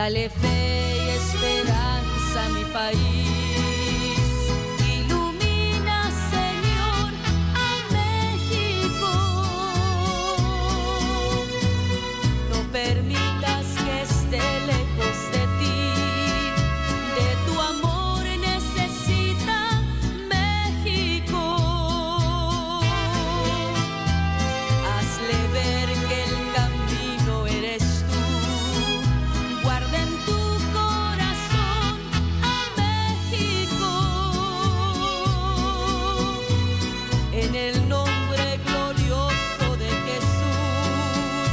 Dale fe y esperanza a mi país. Ilumina, Señor, a México. No permitas que esté lejos de ti. De tu amor necesita México. Hazle ver que el camino eres tú. Guarda en tu corazón a México. En el nombre glorioso de Jesús,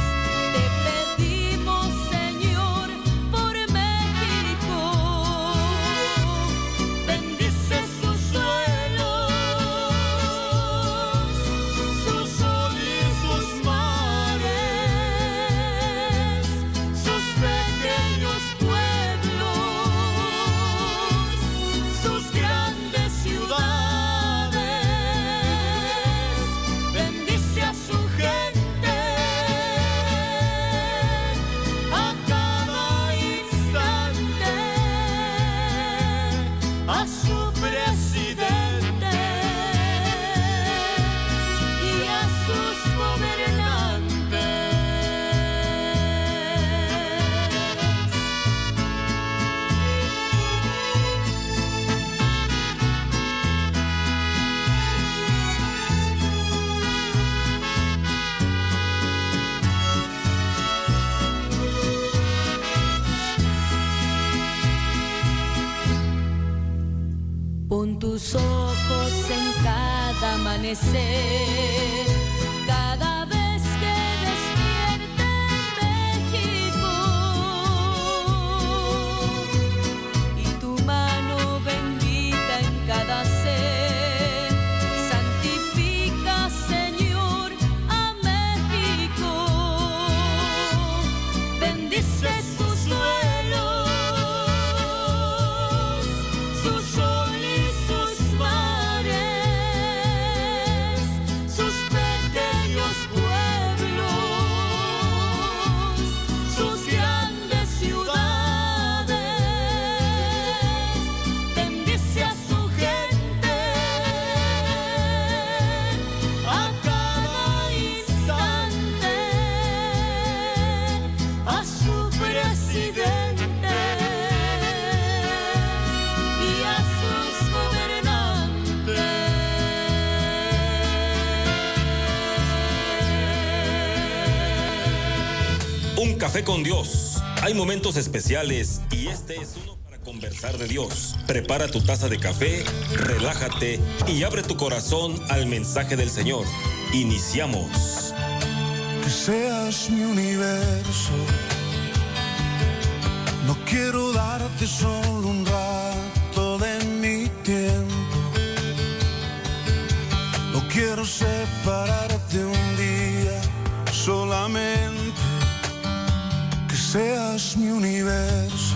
te pedimos, Señor, por México. Bendice sus suelos, su sol y sus mares, sus pequeños pueblos, sus grandes ciudades. Bendice a su gente, a cada instante, a su presidente y a sus gobernantes. Pon tus ojos en cada amanecer, cada vez que despierte México, y tu mano bendita en cada ser. Santifica, Señor, a México. Bendice sus suelos, su sol y sus mares, sus pequeños pueblos, sus grandes ciudades. Bendice a su gente, a cada instante, a su presidente y a sus gobernantes. Un café con Dios. Hay momentos especiales y este es uno para conversar de Dios. Prepara tu taza de café, relájate y abre tu corazón al mensaje del Señor. Iniciamos. Que seas mi universo. No quiero darte solo un rato de mi tiempo. No quiero separarte un día solamente. Que seas mi universo.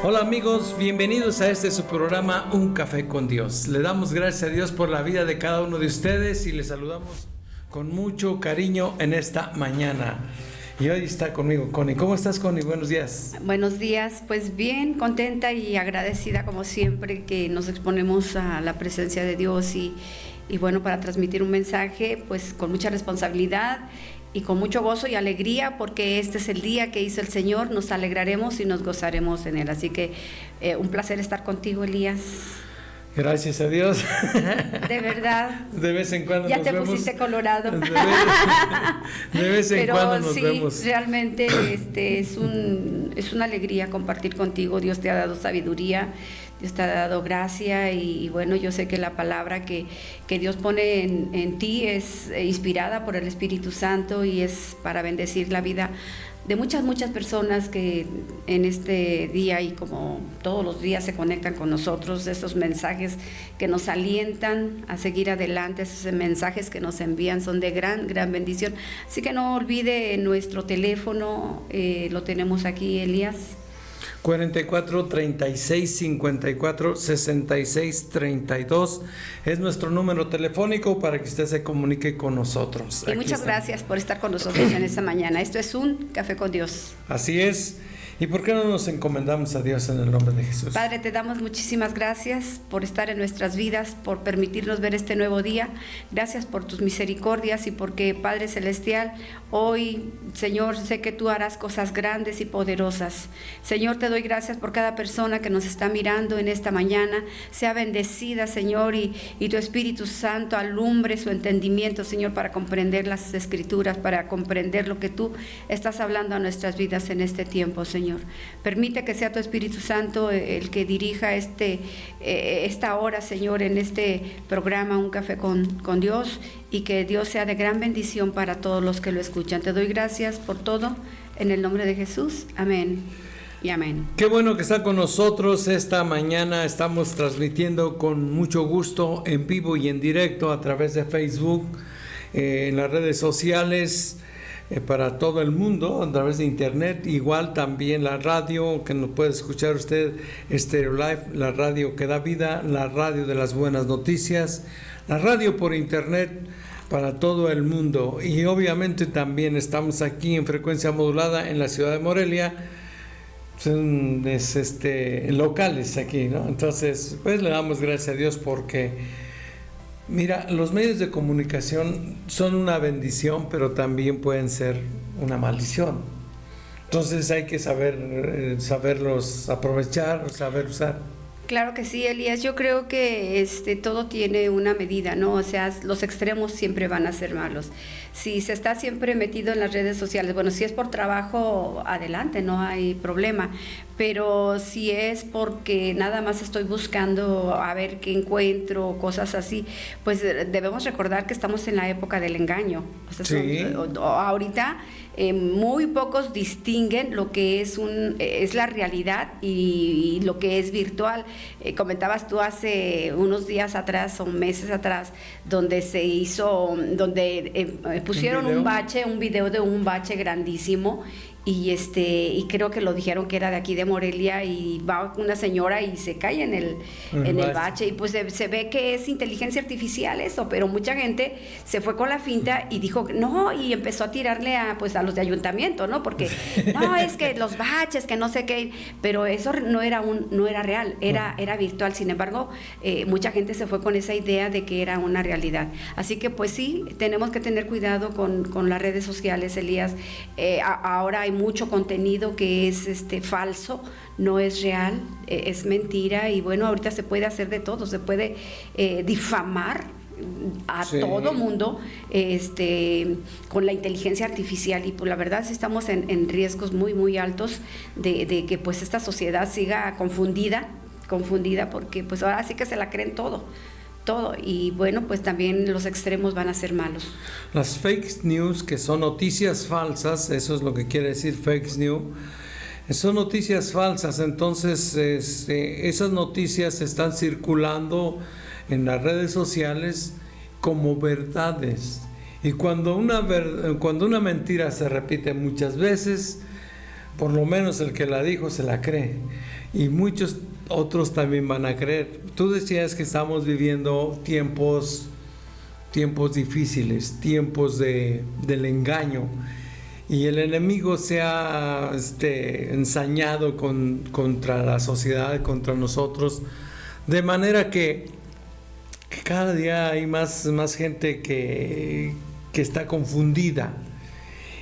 Hola amigos, bienvenidos a este su programa Un Café con Dios. Le damos gracias a Dios por la vida de cada uno de ustedes y les saludamos con mucho cariño en esta mañana. Y hoy está conmigo Connie. ¿Cómo estás, Connie? Buenos días. Buenos días, pues bien, contenta y agradecida como siempre que nos exponemos a la presencia de Dios y bueno, para transmitir un mensaje pues con mucha responsabilidad y con mucho gozo y alegría, porque este es el día que hizo el Señor. Nos alegraremos y nos gozaremos en él. Así que un placer estar contigo, Elías. Gracias a Dios. De verdad. De vez en cuando ya nos te vemos. pusiste colorado. De vez en cuando nos vemos. Sí, realmente es una alegría compartir contigo. Dios te ha dado sabiduría, Dios te ha dado gracia y bueno, yo sé que la palabra que Dios pone en ti es inspirada por el Espíritu Santo y es para bendecir la vida de muchas personas que en este día y como todos los días se conectan con nosotros, esos mensajes que nos alientan a seguir adelante, esos mensajes que nos envían son de gran bendición. Así que no olvide nuestro teléfono, lo tenemos aquí, Elías. 44 36 54 66 32 es nuestro número telefónico para que usted se comunique con nosotros. Y Aquí muchas está. gracias por estar con nosotros en esta mañana. Esto es un Café con Dios. Así es. ¿Y por qué no nos encomendamos a Dios en el nombre de Jesús? Padre, te damos muchísimas gracias por estar en nuestras vidas, por permitirnos ver este nuevo día. Gracias por tus misericordias y porque, Padre Celestial, hoy, Señor, sé que tú harás cosas grandes y poderosas. Señor, te doy gracias por cada persona que nos está mirando en esta mañana. Sea bendecida, Señor, y tu Espíritu Santo alumbre su entendimiento, Señor, para comprender las Escrituras, para comprender lo que tú estás hablando a nuestras vidas en este tiempo, Señor. Permite que sea tu Espíritu Santo el que dirija esta hora, Señor, en este programa Un Café con Dios, y que Dios sea de gran bendición para todos los que lo escuchan. Te doy gracias por todo, en el nombre de Jesús. Amén y amén. Qué bueno que está con nosotros esta mañana. Estamos transmitiendo con mucho gusto en vivo y en directo a través de Facebook, en las redes sociales, para todo el mundo, a través de internet, igual también la radio que nos puede escuchar usted, Stereo Life, la radio que da vida, la radio de las buenas noticias, la radio por internet para todo el mundo, y obviamente también estamos aquí en frecuencia modulada en la ciudad de Morelia. Son locales aquí, ¿no? Entonces, pues le damos gracias a Dios porque mira, los medios de comunicación son una bendición, pero también pueden ser una maldición. Entonces hay que saberlos aprovechar, saber usar. Claro que sí, Elías. Yo creo que todo tiene una medida, ¿no? O sea, los extremos siempre van a ser malos. Si se está siempre metido en las redes sociales, bueno, si es por trabajo, adelante, no hay problema. Pero si es porque nada más estoy buscando a ver qué encuentro, cosas así, pues debemos recordar que estamos en la época del engaño. O sea, sí. Ahorita muy pocos distinguen lo que es la realidad y lo que es virtual. Comentabas tú hace unos días atrás o meses atrás, donde pusieron un video de un bache grandísimo. Y creo que lo dijeron que era de aquí de Morelia, y va una señora y se cae en el bache, y pues se ve que es inteligencia artificial eso, pero mucha gente se fue con la finta y dijo no, y empezó a tirarle a los de ayuntamiento, ¿no? Porque no, es que los baches, que no sé qué, pero eso no era real, era virtual. Sin embargo, mucha gente se fue con esa idea de que era una realidad. Así que pues sí, tenemos que tener cuidado con las redes sociales, Elías. Ahora hay mucho contenido que es falso, no es real, es mentira, y bueno, ahorita se puede hacer de todo, se puede difamar a todo mundo con la inteligencia artificial, y pues la verdad sí estamos en riesgos muy muy altos de que pues esta sociedad siga confundida, porque pues ahora sí que se la creen todo, y bueno, pues también los extremos van a ser malos. Las fake news, que son noticias falsas, eso es lo que quiere decir fake news, son noticias falsas. Entonces esas noticias están circulando en las redes sociales como verdades, y cuando una mentira se repite muchas veces, por lo menos el que la dijo se la cree, y muchos otros también van a creer. Tú decías que estamos viviendo tiempos difíciles, tiempos del engaño, y el enemigo se ha ensañado contra la sociedad, contra nosotros, de manera que cada día hay más gente que está confundida.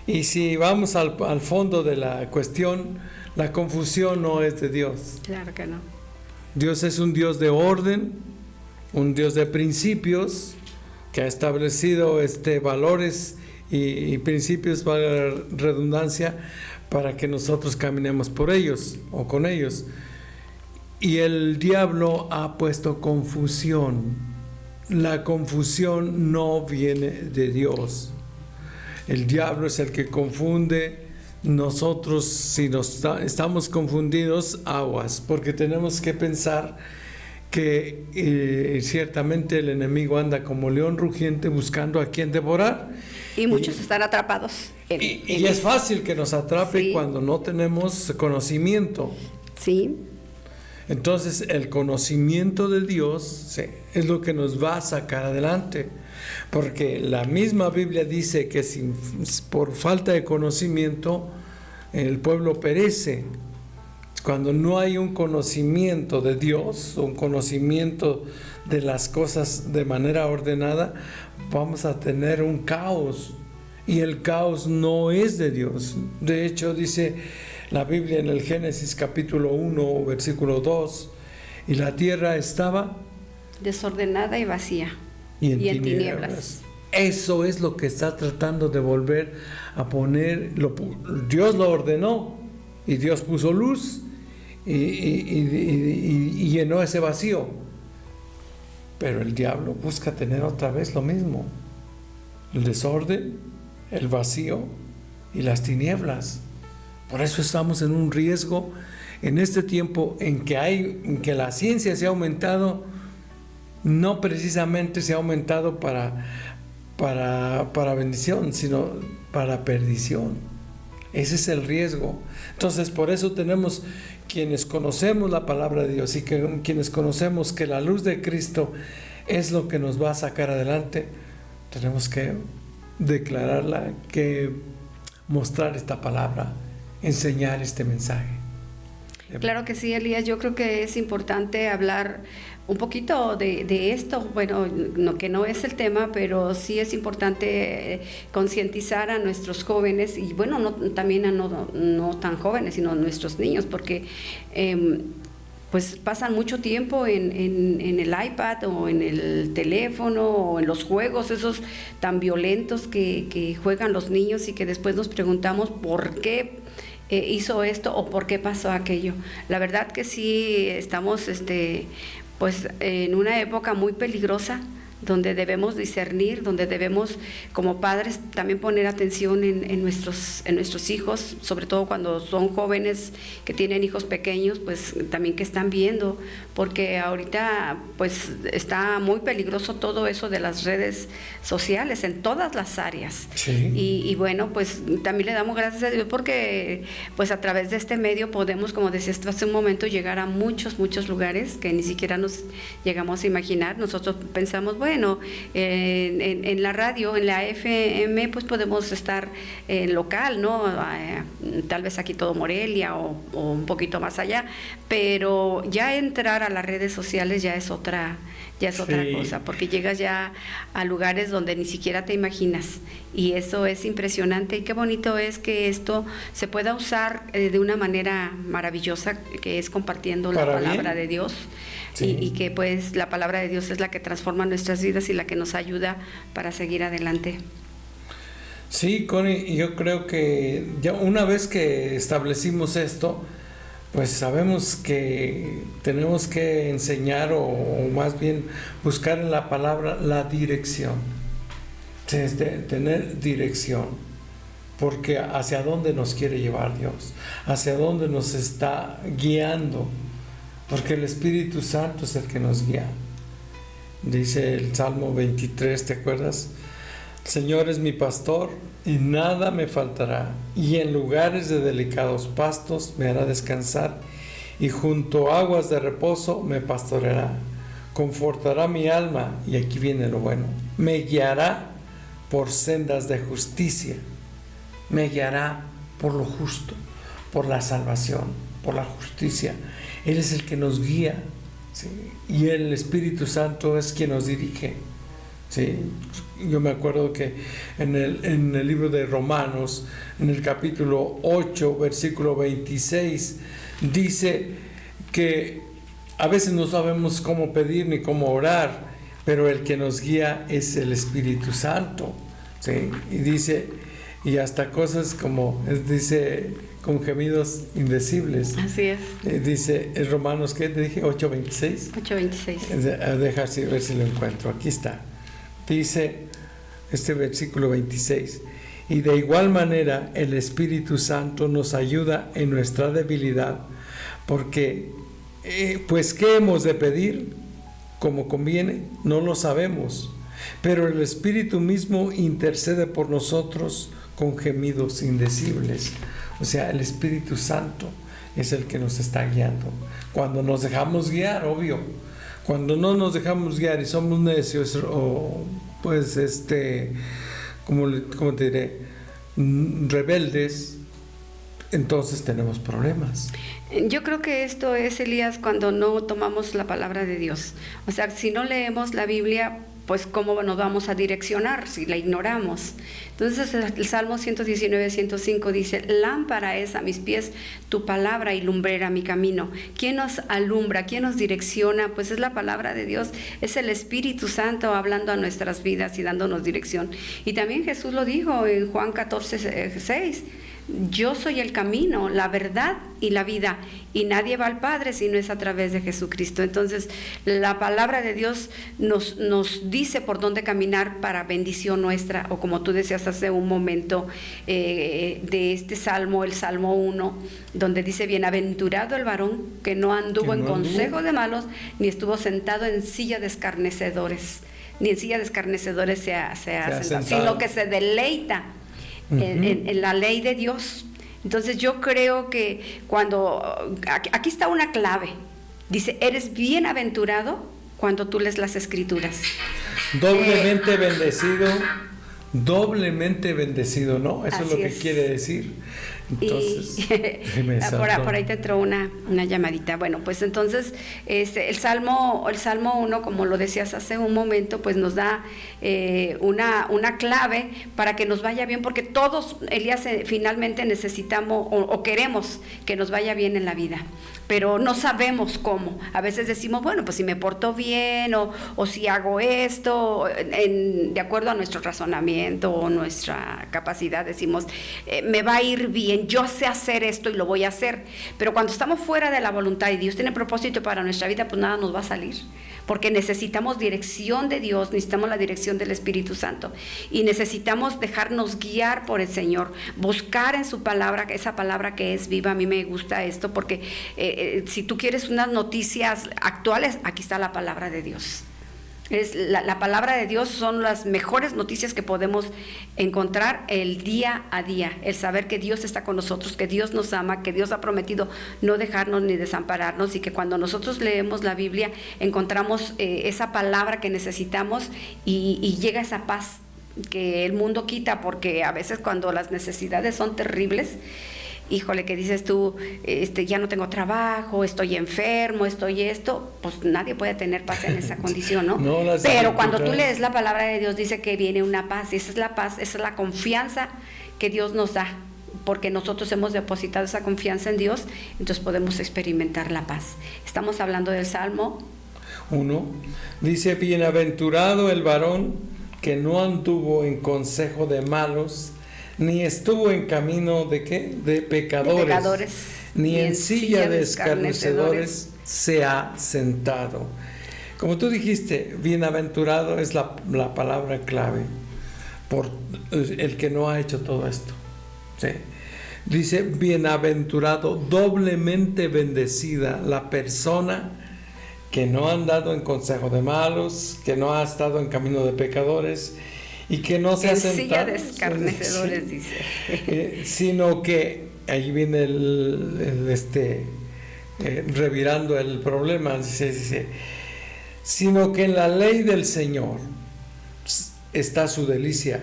Y si vamos al fondo de la cuestión, la confusión no es de Dios. Claro que no. Dios es un Dios de orden, un Dios de principios, que ha establecido valores y principios, para la redundancia, para que nosotros caminemos por ellos o con ellos. Y el diablo ha puesto confusión. La confusión no viene de Dios. El diablo es el que confunde. Nosotros, si estamos confundidos, aguas, porque tenemos que pensar que ciertamente el enemigo anda como león rugiente buscando a quien devorar, Y muchos están atrapados. Y es fácil que nos atrape Sí. cuando no tenemos conocimiento. Sí, Entonces el conocimiento de Dios es lo que nos va a sacar adelante, porque la misma Biblia dice que por falta de conocimiento el pueblo perece. Cuando no hay un conocimiento de Dios, un conocimiento de las cosas de manera ordenada, vamos a tener un caos, y el caos no es de Dios. De hecho, dice la Biblia en el Génesis capítulo 1, versículo 2, y la tierra estaba desordenada y vacía. y en tinieblas. tinieblas. Eso es lo que está tratando de volver a poner. Dios lo ordenó, y Dios puso luz y llenó ese vacío. Pero el diablo busca tener otra vez lo mismo: el desorden, el vacío y las tinieblas. Por eso estamos en un riesgo en este tiempo en que la ciencia se ha aumentado. No precisamente se ha aumentado para bendición, sino para perdición. Ese es el riesgo. Entonces, por eso tenemos, quienes conocemos la palabra de Dios y quienes conocemos que la luz de Cristo es lo que nos va a sacar adelante, tenemos que declararla, que mostrar esta palabra, enseñar este mensaje. Claro que sí, Elías. Yo creo que es importante hablar un poquito de esto. Bueno, que no es el tema, pero sí es importante concientizar a nuestros jóvenes, y bueno, también a no tan jóvenes, sino a nuestros niños, porque pues pasan mucho tiempo en el iPad o en el teléfono o en los juegos esos tan violentos que juegan los niños, y que después nos preguntamos por qué hizo esto o por qué pasó aquello. La verdad que sí estamos pues en una época muy peligrosa, donde debemos discernir, donde debemos como padres también poner atención en nuestros hijos, sobre todo cuando son jóvenes que tienen hijos pequeños, pues también que están viendo, porque ahorita pues está muy peligroso todo eso de las redes sociales en todas las áreas. Sí. Y bueno, pues también le damos gracias a Dios porque pues a través de este medio podemos, como decías hace un momento, llegar a muchos lugares que ni siquiera nos llegamos a imaginar. Nosotros pensamos, bueno, en la radio, en la FM, pues podemos estar local, ¿no? Tal vez aquí todo Morelia o un poquito más allá, pero ya entrar a las redes sociales ya es otra cosa, porque llegas ya a lugares donde ni siquiera te imaginas, y eso es impresionante. Y qué bonito es que esto se pueda usar de una manera maravillosa, que es compartiendo la palabra de Dios. Sí. Y que pues la palabra de Dios es la que transforma nuestras vidas y la que nos ayuda para seguir adelante. Sí, Connie, yo creo que ya una vez que establecimos esto, pues sabemos que tenemos que enseñar o más bien buscar en la palabra la dirección. Tener dirección, porque hacia dónde nos quiere llevar Dios, hacia dónde nos está guiando, porque el Espíritu Santo es el que nos guía. Dice el Salmo 23, ¿te acuerdas? El Señor es mi pastor y nada me faltará, y en lugares de delicados pastos me hará descansar, y junto a aguas de reposo me pastoreará. Confortará mi alma, y aquí viene lo bueno, me guiará por sendas de justicia, me guiará por lo justo, por la salvación, por la justicia. Él es el que nos guía, ¿sí? Y el Espíritu Santo es quien nos dirige, ¿sí? Yo me acuerdo que en el libro de Romanos, en el capítulo 8, versículo 26, dice que a veces no sabemos cómo pedir ni cómo orar, pero el que nos guía es el Espíritu Santo, ¿sí? Y dice, y hasta cosas como, dice, con gemidos indecibles. Así es. Dice en Romanos, ¿qué te dije? 8:26. 8:26. Deja ver si lo encuentro. Aquí está. Dice este versículo 26. Y de igual manera el Espíritu Santo nos ayuda en nuestra debilidad, porque pues ¿qué hemos de pedir como conviene? No lo sabemos, pero el Espíritu mismo intercede por nosotros con gemidos indecibles. O sea, el Espíritu Santo es el que nos está guiando. Cuando nos dejamos guiar, obvio. Cuando no nos dejamos guiar y somos necios o pues ¿cómo te diré? Rebeldes, entonces tenemos problemas. Yo creo que esto es, Elías, cuando no tomamos la palabra de Dios. O sea, si no leemos la Biblia, pues ¿cómo nos vamos a direccionar si la ignoramos? Entonces el Salmo 119, 105 dice: lámpara es a mis pies tu palabra y lumbrera mi camino. ¿Quién nos alumbra? ¿Quién nos direcciona? Pues es la palabra de Dios, es el Espíritu Santo hablando a nuestras vidas y dándonos dirección. Y también Jesús lo dijo en Juan 14, 6: yo soy el camino, la verdad y la vida, y nadie va al Padre si no es a través de Jesucristo. Entonces la palabra de Dios nos dice por dónde caminar para bendición nuestra, o como tú decías hace un momento, de este salmo, el Salmo 1, donde dice: bienaventurado el varón que no anduvo en consejo de malos, ni estuvo sentado en silla de escarnecedores, ni en silla de escarnecedores se ha sentado, sino que se deleita en la ley de Dios. Entonces yo creo que aquí está una clave, dice: eres bienaventurado cuando tú lees las Escrituras. Doblemente bendecido, ¿no? Eso es lo que quiere decir. Entonces, por ahí te entró una llamadita. Bueno, pues entonces el Salmo 1, como lo decías hace un momento, pues nos da una clave para que nos vaya bien, porque todos, Elías, finalmente necesitamos o queremos que nos vaya bien en la vida, pero no sabemos cómo. A veces decimos, bueno, pues si me porto bien o si hago esto, de acuerdo a nuestro razonamiento o nuestra capacidad, decimos, me va a ir bien, yo sé hacer esto y lo voy a hacer. Pero cuando estamos fuera de la voluntad y Dios tiene propósito para nuestra vida, pues nada nos va a salir, porque necesitamos dirección de Dios, necesitamos la dirección del Espíritu Santo y necesitamos dejarnos guiar por el Señor, buscar en su palabra, esa palabra que es viva. A mí me gusta esto porque si tú quieres unas noticias actuales, aquí está la palabra de Dios. La palabra de Dios son las mejores noticias que podemos encontrar el día a día, el saber que Dios está con nosotros, que Dios nos ama, que Dios ha prometido no dejarnos ni desampararnos, y que cuando nosotros leemos la Biblia encontramos esa palabra que necesitamos y llega esa paz que el mundo quita, porque a veces cuando las necesidades son terribles, híjole, que dices tú, ya no tengo trabajo, estoy enfermo, estoy esto, pues nadie puede tener paz en esa condición, ¿no? Pero cuando tú lees la palabra de Dios, dice que viene una paz, y esa es la paz, esa es la confianza que Dios nos da, porque nosotros hemos depositado esa confianza en Dios, entonces podemos experimentar la paz. Estamos hablando del Salmo 1, dice: bienaventurado el varón que no anduvo en consejo de malos, ni estuvo en camino de ¿qué? De pecadores, ni en silla de escarnecedores se ha sentado. Como tú dijiste, bienaventurado es la palabra clave por el que no ha hecho todo esto, ¿sí? Dice: bienaventurado, doblemente bendecida la persona que no ha andado en consejo de malos, que no ha estado en camino de pecadores, y que no se ha sentado en silla de escarnecedores, sí, dice. Sino que ahí viene revirando el problema, dice, sino que en la ley del Señor está su delicia,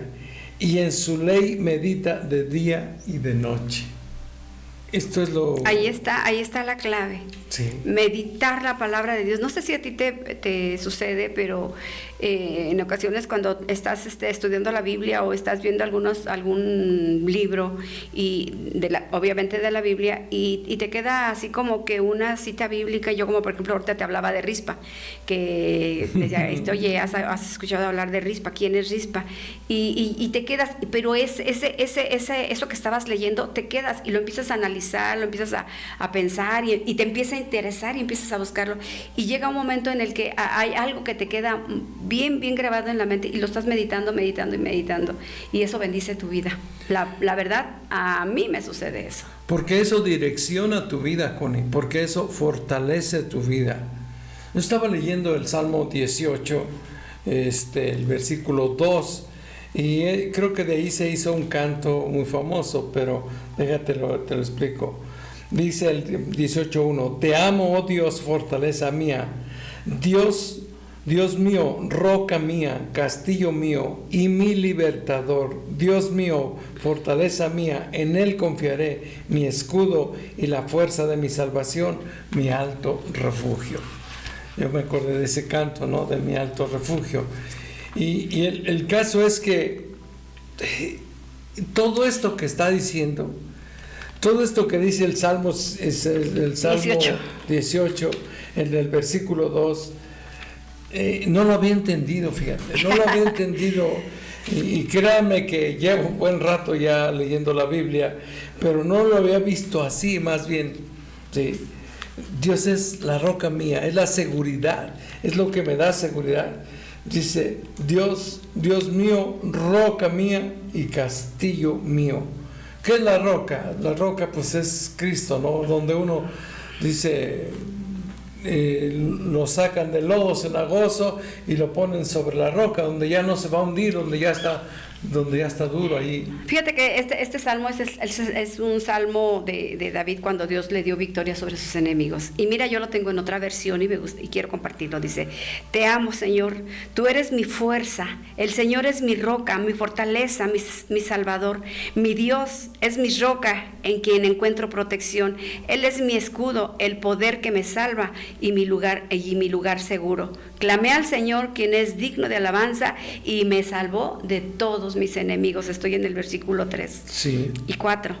y en su ley medita de día y de noche. Esto es lo... Ahí está la clave. Sí. Meditar la palabra de Dios. No sé si a ti te sucede, pero en ocasiones cuando estás estudiando la Biblia o estás viendo algún libro, y obviamente de la Biblia, y te queda así como que una cita bíblica. Yo, como por ejemplo ahorita te hablaba de Rispa, que decía, oye, has escuchado hablar de Rispa, ¿quién es Rispa? Y te quedas, pero eso que estabas leyendo, te quedas y lo empiezas a analizar, lo empiezas a pensar, y te empieza a interesar y empiezas a buscarlo, y llega un momento en el que hay algo que te queda bien grabado en la mente, y lo estás meditando, y eso bendice tu vida. La verdad, a mí me sucede eso. Porque eso direcciona tu vida, Connie, porque eso fortalece tu vida. Yo estaba leyendo el Salmo 18, el versículo 2. Y creo que de ahí se hizo un canto muy famoso, pero déjate te lo explico. Dice el 18:1: Te amo, oh Dios, fortaleza mía, Dios mío, roca mía, castillo mío y mi libertador. Dios mío, fortaleza mía, en Él confiaré, mi escudo y la fuerza de mi salvación, mi alto refugio. Yo me acordé de ese canto, ¿no? De mi alto refugio. Y el caso es que todo esto que está diciendo, todo esto que dice el Salmo, es el Salmo 18, en el versículo 2, no lo había entendido, fíjate, no lo había entendido. Y créanme que llevo un buen rato ya leyendo la Biblia, pero no lo había visto así, más bien, sí. Dios es la roca mía, es la seguridad, es lo que me da seguridad. Dice, Dios mío, roca mía y castillo mío. ¿Qué es la roca? La roca pues es Cristo, ¿no? Donde uno dice, lo sacan del lodo cenagoso y lo ponen sobre la roca, donde ya no se va a hundir, donde ya está duro ahí. Fíjate que este salmo es un salmo de David cuando Dios le dio victoria sobre sus enemigos. Y mira, yo lo tengo en otra versión y me gusta, y quiero compartirlo. Dice, te amo, Señor, tú eres mi fuerza, el Señor es mi roca, mi fortaleza, mi salvador, mi Dios es mi roca en quien encuentro protección. Él es mi escudo, el poder que me salva y mi lugar seguro. Clamé al Señor, quien es digno de alabanza, y me salvó de todos mis enemigos. Estoy en el versículo 3 sí. y 4.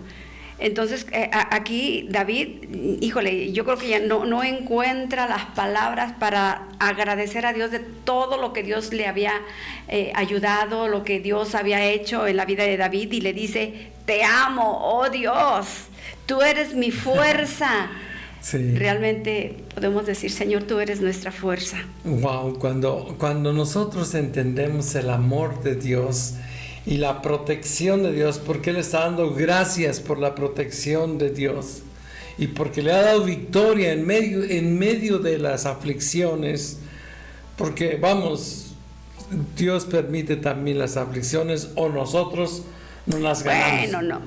Entonces, aquí David, híjole, yo creo que ya no encuentra las palabras para agradecer a Dios de todo lo que Dios le había ayudado, lo que Dios había hecho en la vida de David, y le dice, te amo, oh Dios, tú eres mi fuerza. Sí. Realmente podemos decir, Señor, tú eres nuestra fuerza. Wow, cuando nosotros entendemos el amor de Dios y la protección de Dios, porque Él está dando gracias por la protección de Dios y porque le ha dado victoria en medio de las aflicciones, porque vamos, Dios permite también las aflicciones, o nosotros no las ganamos. Bueno, no,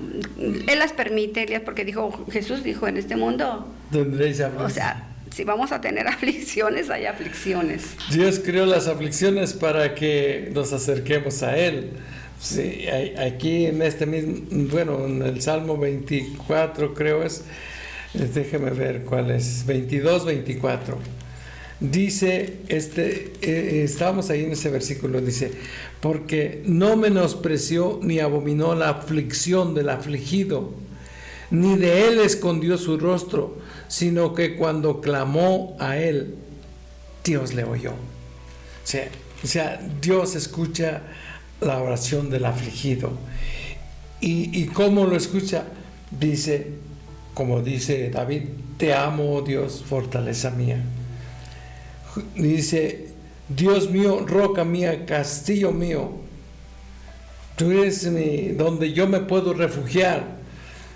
Él las permite, Elías, porque Jesús dijo, en este mundo tendréis aflicciones. O sea, si vamos a tener aflicciones, hay aflicciones. Dios creó las aflicciones para que nos acerquemos a Él. Sí, aquí en este mismo, bueno, en el Salmo 24 creo déjeme ver cuál es, 22, 24. Dice, estábamos ahí en ese versículo, dice, porque no menospreció ni abominó la aflicción del afligido, ni de él escondió su rostro, sino que cuando clamó a él, Dios le oyó. O sea, Dios escucha la oración del afligido. ¿Y cómo lo escucha? Dice, como dice David, te amo, oh Dios, fortaleza mía. Dice, Dios mío, roca mía, castillo mío, tú eres donde yo me puedo refugiar,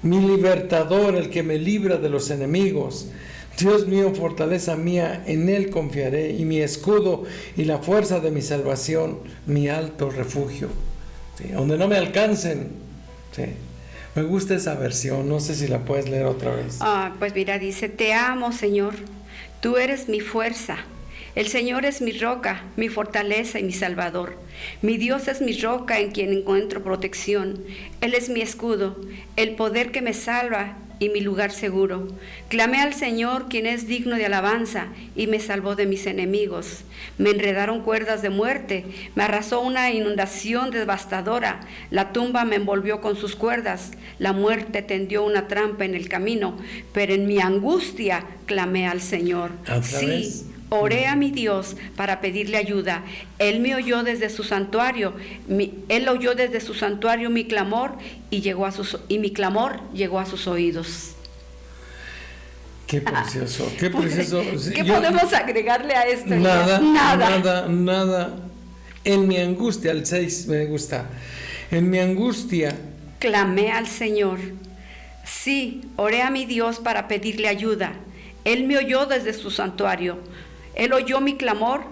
mi libertador, el que me libra de los enemigos. Dios mío, fortaleza mía, en Él confiaré, y mi escudo y la fuerza de mi salvación, mi alto refugio. ¿Sí? Donde no me alcancen. ¿Sí? Me gusta esa versión, no sé si la puedes leer otra vez. Pues mira, dice, te amo, Señor, tú eres mi fuerza. El Señor es mi roca, mi fortaleza y mi salvador. Mi Dios es mi roca en quien encuentro protección. Él es mi escudo, el poder que me salva y mi lugar seguro. Clamé al Señor, quien es digno de alabanza, y me salvó de mis enemigos. Me enredaron cuerdas de muerte, me arrasó una inundación devastadora. La tumba me envolvió con sus cuerdas, la muerte tendió una trampa en el camino, pero en mi angustia clamé al Señor. Sí, oré a mi Dios para pedirle ayuda. Él me oyó desde su santuario. Él oyó desde su santuario mi clamor y mi clamor llegó a sus oídos. Qué precioso, qué precioso. ¿Qué podemos agregarle a esto? Nada. En mi angustia, el 6 me gusta. En mi angustia clamé al Señor. Sí, oré a mi Dios para pedirle ayuda. Él me oyó desde su santuario. Él oyó mi clamor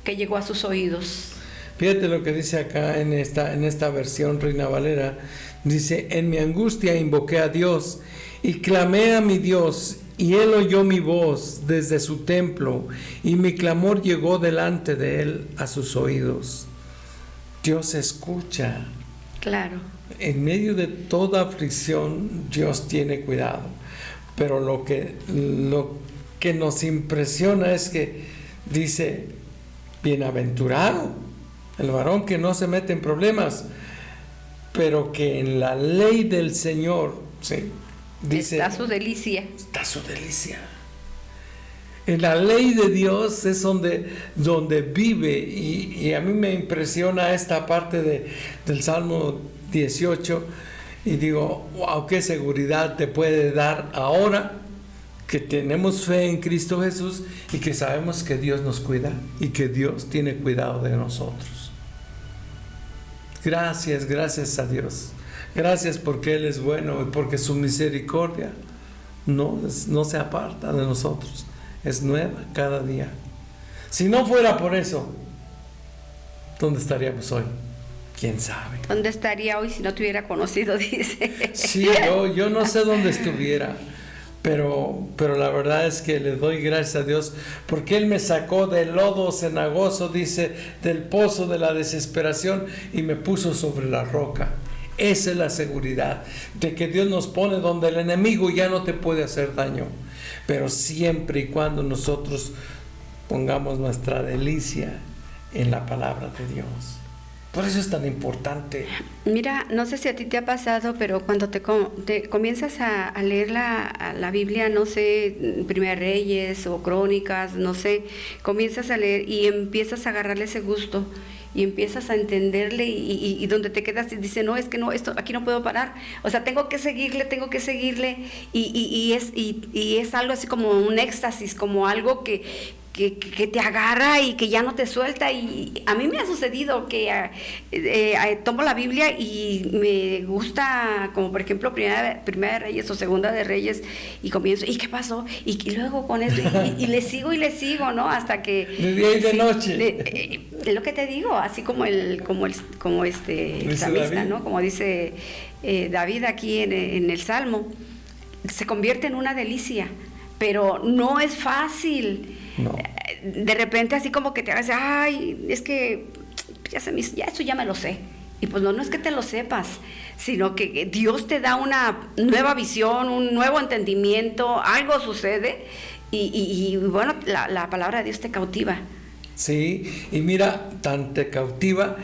que llegó a sus oídos. Fíjate lo que dice acá en esta versión Reina Valera. Dice: en mi angustia invoqué a Dios y clamé a mi Dios, y Él oyó mi voz desde su templo, y mi clamor llegó delante de Él a sus oídos. Dios escucha. Claro. En medio de toda aflicción, Dios tiene cuidado. Pero lo que nos impresiona es que dice: bienaventurado el varón que no se mete en problemas, pero que en la ley del Señor, ¿sí?, dice, está su delicia. Está su delicia. En la ley de Dios es donde vive, y a mí me impresiona esta parte del Salmo 18, y digo, wow, qué seguridad te puede dar ahora que tenemos fe en Cristo Jesús y que sabemos que Dios nos cuida y que Dios tiene cuidado de nosotros. Gracias a Dios. Gracias porque Él es bueno y porque su misericordia no se aparta de nosotros. Es nueva cada día. Si no fuera por eso, ¿dónde estaríamos hoy? ¿Quién sabe? ¿Dónde estaría hoy si no te hubiera conocido? Dice. Sí, yo no sé dónde estuviera, pero la verdad es que le doy gracias a Dios porque Él me sacó del lodo cenagoso, dice, del pozo de la desesperación, y me puso sobre la roca. Esa es la seguridad de que Dios nos pone donde el enemigo ya no te puede hacer daño, pero siempre y cuando nosotros pongamos nuestra delicia en la palabra de Dios. Por eso es tan importante. Mira, no sé si a ti te ha pasado, pero cuando te comienzas a leer la Biblia, no sé, Primera Reyes o Crónicas, no sé, comienzas a leer y empiezas a agarrarle ese gusto y empiezas a entenderle, y donde te quedas y dices, no, es que no, esto aquí no puedo parar, o sea, tengo que seguirle, y es algo así como un éxtasis, como algo que te agarra y que ya no te suelta. Y a mí me ha sucedido que tomo la Biblia y me gusta, como por ejemplo Primera de Reyes o Segunda de Reyes, y comienzo, ¿y qué pasó? Y luego con eso, y le sigo, ¿no? Hasta que... De día y de noche. Es lo que te digo, así como el salmista, ¿no? Como dice David aquí en el Salmo, se convierte en una delicia, pero no es fácil. No. De repente así como que te hagas, ay, es que ya eso ya me lo sé. Y pues no es que te lo sepas, sino que Dios te da una nueva visión, un nuevo entendimiento, algo sucede y bueno, la palabra de Dios te cautiva. Sí, y mira, tan te cautiva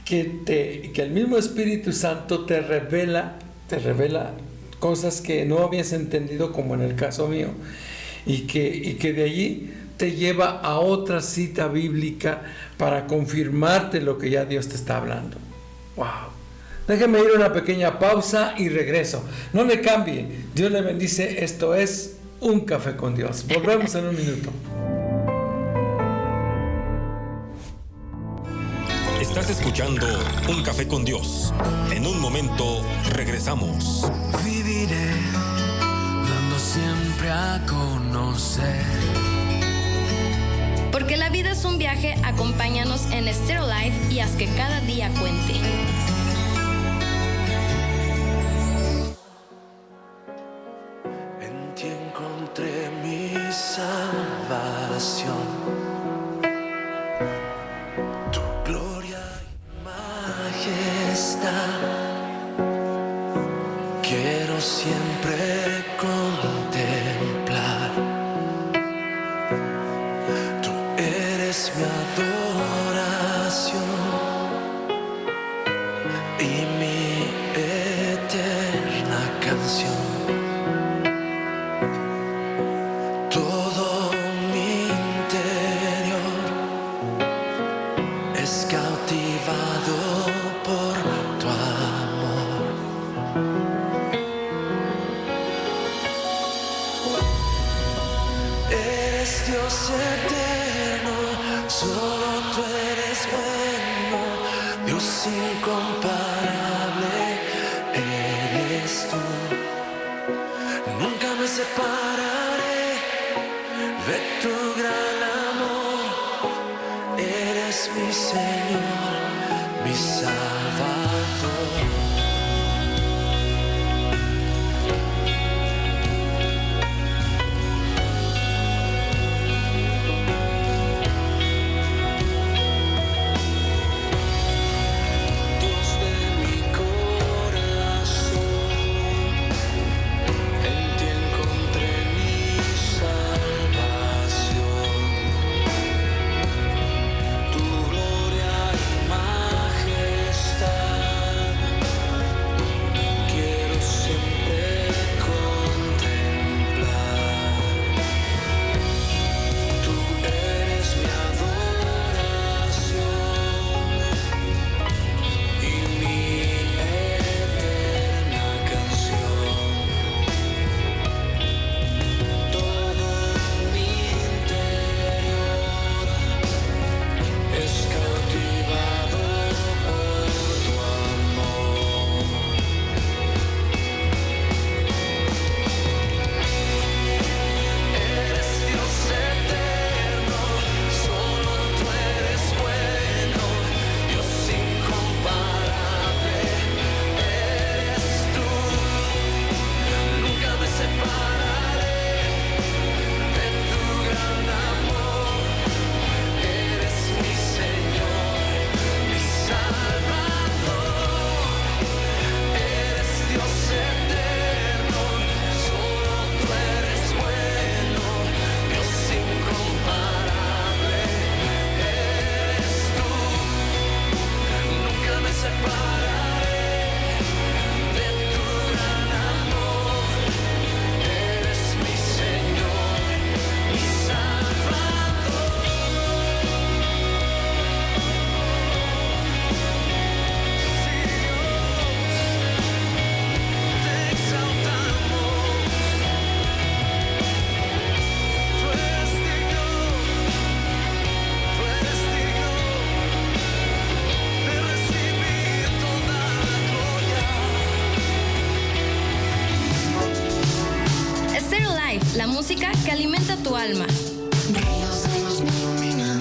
que el mismo Espíritu Santo te revela cosas que no habías entendido, como en el caso mío, y que de allí te lleva a otra cita bíblica para confirmarte lo que ya Dios te está hablando. ¡Wow! Déjeme ir a una pequeña pausa y regreso. No le cambie. Dios le bendice. Esto es Un Café con Dios. Volvemos en un minuto. Estás escuchando Un Café con Dios. En un momento regresamos. Viviré dando siempre a conocer. Porque la vida es un viaje, acompáñanos en Stereo Life y haz que cada día cuente. En ti encontré mi salvación. Tu gloria y majestad. Quiero siempre contemplar. Tú eres mi adoración y mi eterna canción. Todo mi interior es cautivado por tu amor. Eres Dios eterno, solo tú eres bueno, Dios incomparable eres tú. Nunca me separaré de tu gran amor, eres mi Señor. mi Salvador. La música que alimenta tu alma. Ríos de luz me iluminan,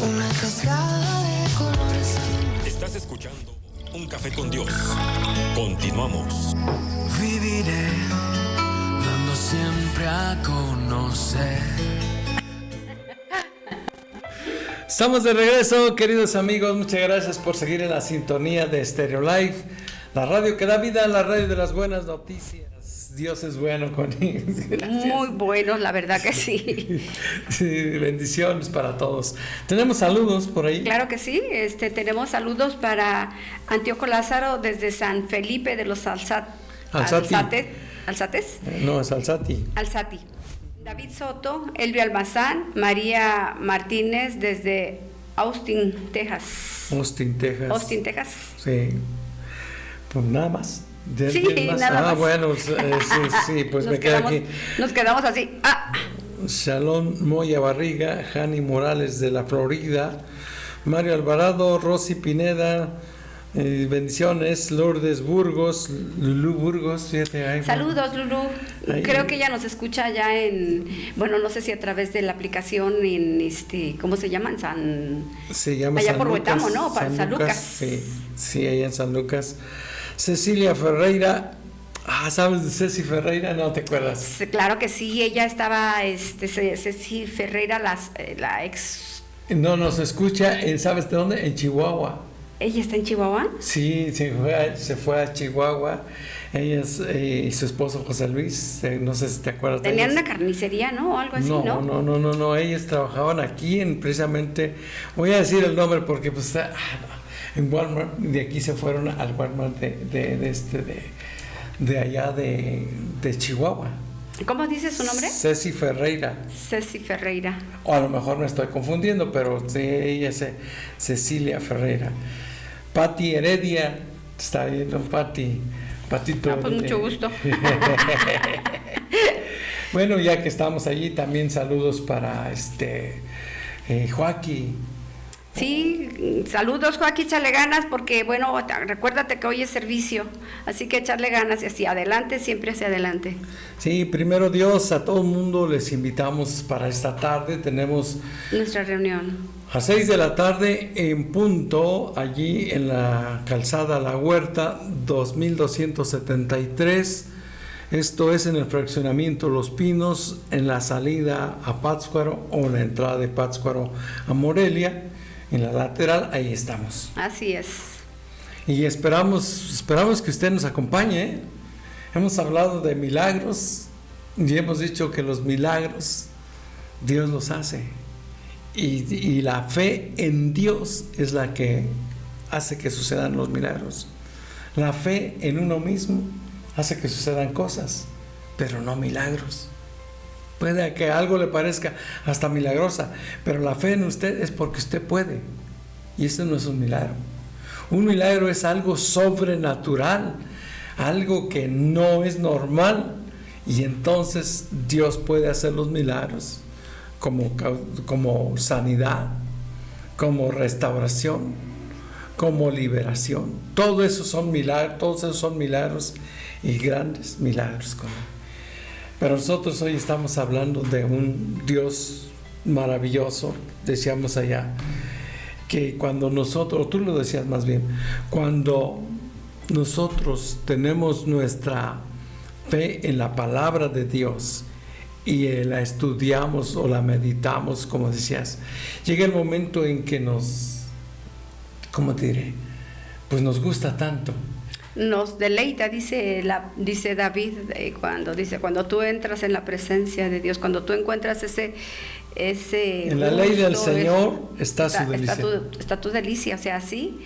una cascada de colores. Estás escuchando Un Café con Dios. Continuamos. Viviré dando siempre a conocer. Estamos de regreso, queridos amigos. Muchas gracias por seguir en la sintonía de Stereo Life, la radio que da vida, la radio de las buenas noticias. Dios es bueno con ellos. Gracias. Muy bueno, la verdad que sí. Sí, bendiciones para todos. Tenemos saludos por ahí. Claro que sí. Tenemos saludos para Antíoco Lázaro desde San Felipe de los Alzates. No, es Alzati. Alzati. David Soto, Elvio Almazán, María Martínez desde Austin, Texas. Austin, Texas. Sí. Pues nada más. Sí, nada más. Bueno, sí, pues me quedo aquí. Nos quedamos así. Shalom Moya Barriga, Jani Morales de la Florida, Mario Alvarado, Rosy Pineda, bendiciones, Lourdes Burgos, Lulú Burgos, fíjate ahí. Saludos, Lulú. Ahí. Creo que ella nos escucha ya no sé si a través de la aplicación en ¿cómo se llama? Se llama allá San por Lucas, Huetamo, ¿no? Para San Lucas. Sí, allá en San Lucas. Cecilia Ferreira. ¿Sabes de Ceci Ferreira? No te acuerdas. Claro que sí, ella estaba, Ceci Ferreira, la ex. No, nos escucha ¿sabes de dónde? En Chihuahua. ¿Ella está en Chihuahua? Sí, se fue a Chihuahua. Ella y su esposo José Luis, no sé si te acuerdas. Tenían una carnicería, ¿no? O algo así, ¿no? No, ellos trabajaban aquí precisamente, voy a decir el nombre porque pues en Walmart, de aquí se fueron al Walmart de allá de Chihuahua. ¿Cómo dice su nombre? Ceci Ferreira. Ceci Ferreira. O a lo mejor me estoy confundiendo, pero sí, ella es Cecilia Ferreira. Pati Heredia, está viendo Patito. Pues mucho gusto. Bueno, ya que estamos allí, también saludos para Joaquín. Sí, saludos Joaquín, échale ganas porque recuérdate que hoy es servicio, así que echarle ganas y así adelante, siempre hacia adelante. Sí, primero Dios, a todo el mundo les invitamos para esta tarde, tenemos nuestra reunión. A 6 de la tarde en punto, allí en la calzada La Huerta, 2273. Esto es en el fraccionamiento Los Pinos, en la salida a Pátzcuaro o en la entrada de Pátzcuaro a Morelia. En la lateral, ahí estamos. Así es. Y esperamos que usted nos acompañe, ¿eh? Hemos hablado de milagros y hemos dicho que los milagros Dios los hace. Y la fe en Dios es la que hace que sucedan los milagros. La fe en uno mismo hace que sucedan cosas, pero no milagros. Puede que algo le parezca hasta milagrosa, pero la fe en usted es porque usted puede. Y eso no es un milagro. Un milagro es algo sobrenatural, algo que no es normal. Y entonces Dios puede hacer los milagros como sanidad, como restauración, como liberación. Todo eso son milagros, todos esos son milagros y grandes milagros con Él. Pero nosotros hoy estamos hablando de un Dios maravilloso, decíamos allá, que cuando nosotros, tú lo decías más bien, cuando nosotros tenemos nuestra fe en la palabra de Dios y la estudiamos o la meditamos, como decías, llega el momento en que ¿cómo te diré? Pues nos gusta tanto. Nos deleita, dice David, cuando tú entras en la presencia de Dios, cuando tú encuentras ese en la ley del Señor está su delicia. Está tu delicia, o sea, así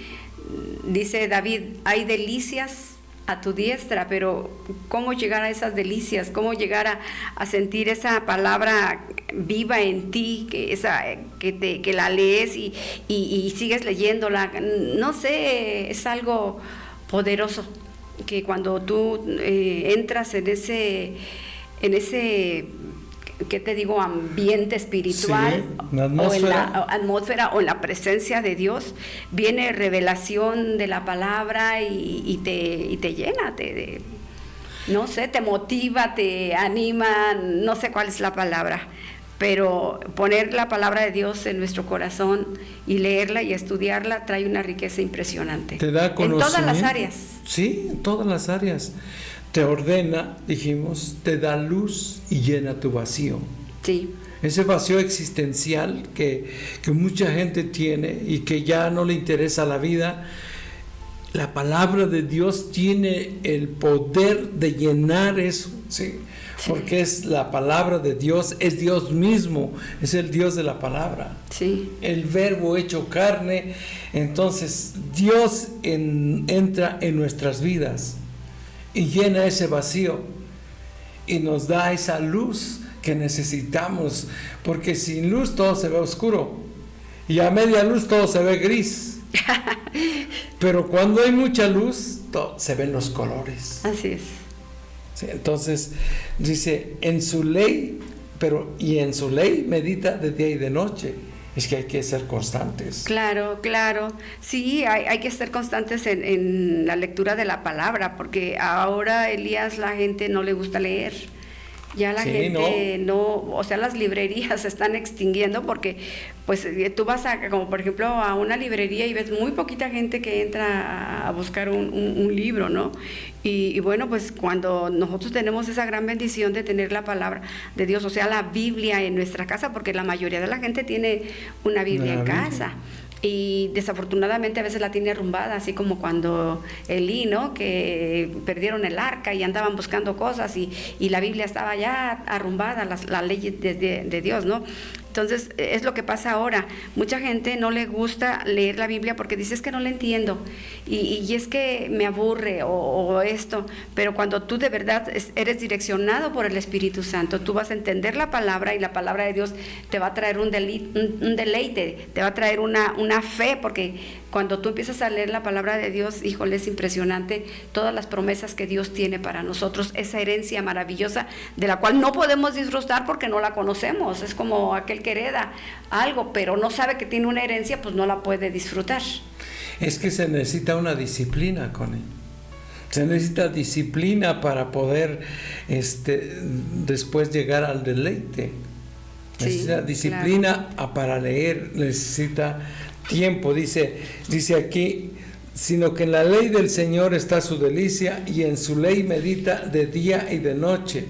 dice David, hay delicias a tu diestra, pero ¿cómo llegar a esas delicias? ¿Cómo llegar a sentir esa palabra viva en ti, que la lees y sigues leyéndola? No sé, es algo poderoso, que cuando tú entras en ese ¿qué te digo? Ambiente espiritual, sí, o en la atmósfera o en la presencia de Dios, viene revelación de la palabra y te llena, no sé, te motiva, te anima, no sé cuál es la palabra, pero poner la palabra de Dios en nuestro corazón y leerla y estudiarla trae una riqueza impresionante. Te da conocimiento. En todas las áreas. Sí, en todas las áreas. Te ordena, dijimos, te da luz y llena tu vacío. Sí. Ese vacío existencial que mucha gente tiene y que ya no le interesa la vida, la palabra de Dios tiene el poder de llenar eso, ¿sí? Porque es la palabra de Dios, es Dios mismo, es el Dios de la palabra. Sí. El verbo hecho carne. Entonces Dios entra en nuestras vidas y llena ese vacío y nos da esa luz que necesitamos, porque sin luz todo se ve oscuro y a media luz todo se ve gris. Pero cuando hay mucha luz se ven los colores. Así es. Sí, entonces dice, en su ley medita de día y de noche. Es que hay que ser constantes. Claro. Sí, hay que ser constantes en la lectura de la palabra, porque ahora, Elías, la gente no le gusta leer. Ya la gente no, o sea, las librerías se están extinguiendo porque, pues, tú vas como por ejemplo a una librería y ves muy poquita gente que entra a buscar un libro, ¿no? Y bueno, pues cuando nosotros tenemos esa gran bendición de tener la palabra de Dios, o sea, la Biblia en nuestra casa, porque la mayoría de la gente tiene una Biblia en casa. Y desafortunadamente a veces la tiene arrumbada, así como cuando Elí, ¿no? Que perdieron el arca y andaban buscando cosas y la Biblia estaba ya arrumbada, las leyes de Dios, ¿no? Entonces es lo que pasa ahora. Mucha gente no le gusta leer la Biblia porque dice, es que no la entiendo y es que me aburre o esto, pero cuando tú de verdad eres direccionado por el Espíritu Santo, tú vas a entender la palabra y la palabra de Dios te va a traer un deleite, te va a traer una fe, porque cuando tú empiezas a leer la palabra de Dios, híjole, es impresionante todas las promesas que Dios tiene para nosotros, esa herencia maravillosa de la cual no podemos disfrutar porque no la conocemos. Es como aquel que hereda algo, pero no sabe que tiene una herencia, pues no la puede disfrutar. Es que se necesita una disciplina con él. Se necesita disciplina para poder después llegar al deleite. necesita disciplina para leer, necesita tiempo, dice aquí, sino que en la ley del Señor está su delicia y en su ley medita de día y de noche.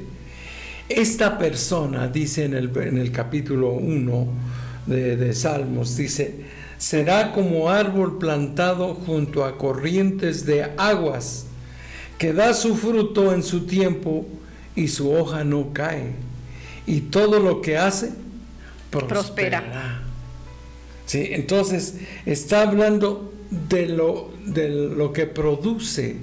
Esta persona, dice en el capítulo 1 de Salmos, dice, será como árbol plantado junto a corrientes de aguas, que da su fruto en su tiempo y su hoja no cae, y todo lo que hace prosperará. Sí, entonces está hablando de lo que produce,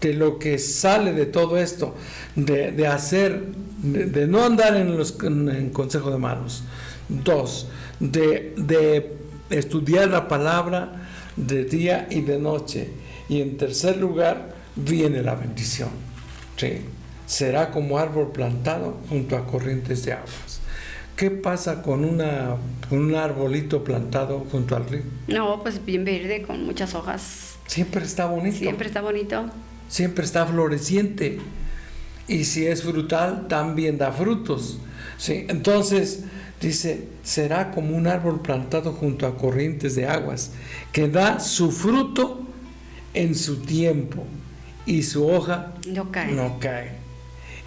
de lo que sale de todo esto, de hacer, de no andar en consejo de malos. 2, de estudiar la palabra de día y de noche. Y en tercer lugar viene la bendición. Sí, será como árbol plantado junto a corrientes de aguas. ¿Qué pasa con un arbolito plantado junto al río? No, pues bien verde, con muchas hojas. Siempre está bonito. Siempre está bonito. Siempre está floreciente. Y si es frutal, también da frutos. ¿Sí? Entonces, dice, será como un árbol plantado junto a corrientes de aguas, que da su fruto en su tiempo, y su hoja no cae.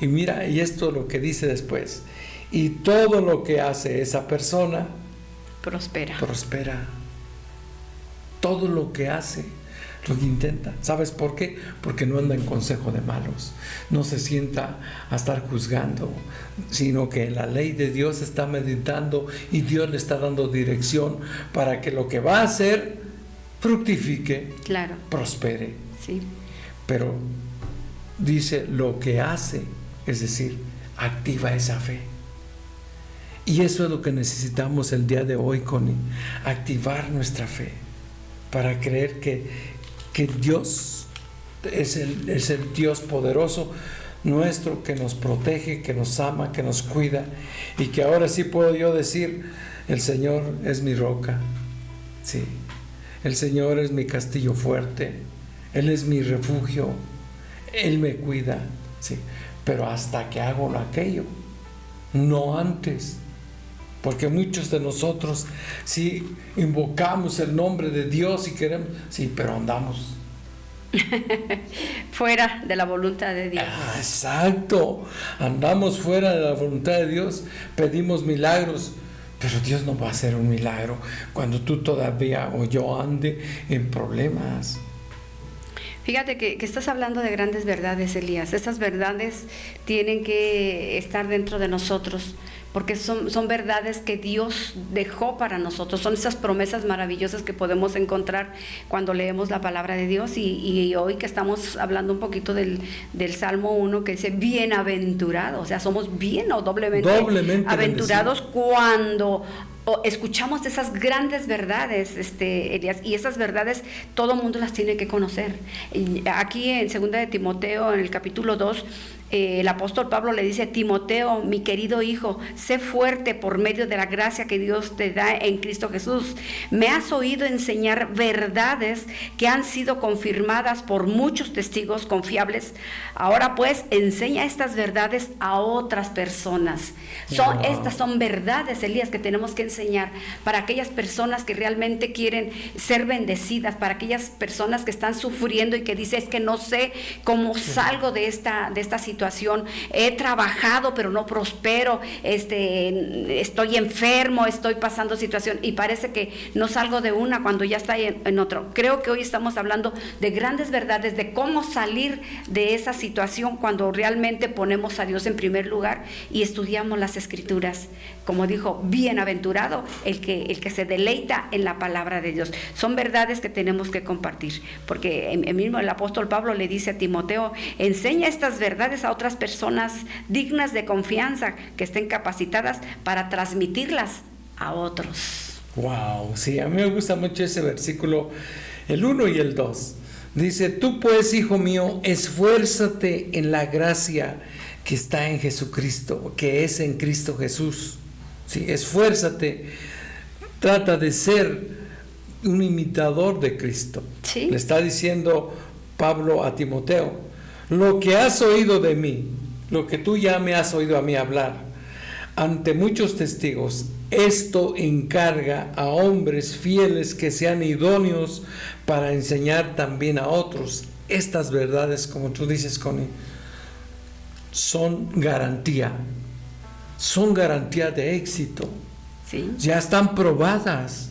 Y mira, y esto es lo que dice después. Y todo lo que hace esa persona prospera. Todo lo que hace, lo que intenta. ¿Sabes por qué? Porque no anda en consejo de malos. No se sienta a estar juzgando, sino que en la ley de Dios está meditando y Dios le está dando dirección para que lo que va a hacer fructifique, prospere. Sí. Pero dice lo que hace, es decir, activa esa fe. Y eso es lo que necesitamos el día de hoy, Connie, activar nuestra fe para creer que Dios es el Dios poderoso nuestro, que nos protege, que nos ama, que nos cuida, y que ahora sí puedo yo decir, el Señor es mi roca, sí, el Señor es mi castillo fuerte, Él es mi refugio, Él me cuida, sí, pero hasta que hago aquello, no antes. Porque muchos de nosotros sí invocamos el nombre de Dios y queremos, sí, pero andamos fuera de la voluntad de Dios. Exacto, andamos fuera de la voluntad de Dios, pedimos milagros, pero Dios no va a hacer un milagro cuando tú todavía o yo ande en problemas. Fíjate que estás hablando de grandes verdades, Elías. Esas verdades tienen que estar dentro de nosotros, porque son verdades que Dios dejó para nosotros, son esas promesas maravillosas que podemos encontrar cuando leemos la palabra de Dios, y hoy que estamos hablando un poquito del Salmo 1, que dice bienaventurado, o sea, somos bien o doblemente aventurados cuando escuchamos esas grandes verdades, Elías, y esas verdades todo mundo las tiene que conocer. Aquí en 2 de Timoteo, en el capítulo 2, el apóstol Pablo le dice: Timoteo, mi querido hijo, sé fuerte por medio de la gracia que Dios te da en Cristo Jesús. Me has oído enseñar verdades que han sido confirmadas por muchos testigos confiables. Ahora pues, enseña estas verdades a otras personas. Estas son verdades, Elías, que tenemos que enseñar para aquellas personas que realmente quieren ser bendecidas, para aquellas personas que están sufriendo y que dicen: es que no sé cómo salgo de esta situación. He trabajado pero no prospero, estoy enfermo, estoy pasando situación y parece que no salgo de una cuando ya está en otro. Creo que hoy estamos hablando de grandes verdades, de cómo salir de esa situación cuando realmente ponemos a Dios en primer lugar y estudiamos las Escrituras. Como dijo, bienaventurado el que se deleita en la palabra de Dios. Son verdades que tenemos que compartir, porque el apóstol Pablo le dice a Timoteo: enseña estas verdades a otras personas dignas de confianza, que estén capacitadas para transmitirlas a otros. Wow, sí, a mí me gusta mucho ese versículo, el 1 y el 2. Dice: tú pues, hijo mío, esfuérzate en la gracia que está en Jesucristo, que es en Cristo Jesús. Sí, esfuérzate, trata de ser un imitador de Cristo. ¿Sí? Le está diciendo Pablo a Timoteo: lo que has oído de mí, lo que tú ya me has oído a mí hablar, ante muchos testigos, esto encarga a hombres fieles que sean idóneos para enseñar también a otros. Estas verdades, como tú dices, Connie, son garantía de éxito. Sí. Ya están probadas.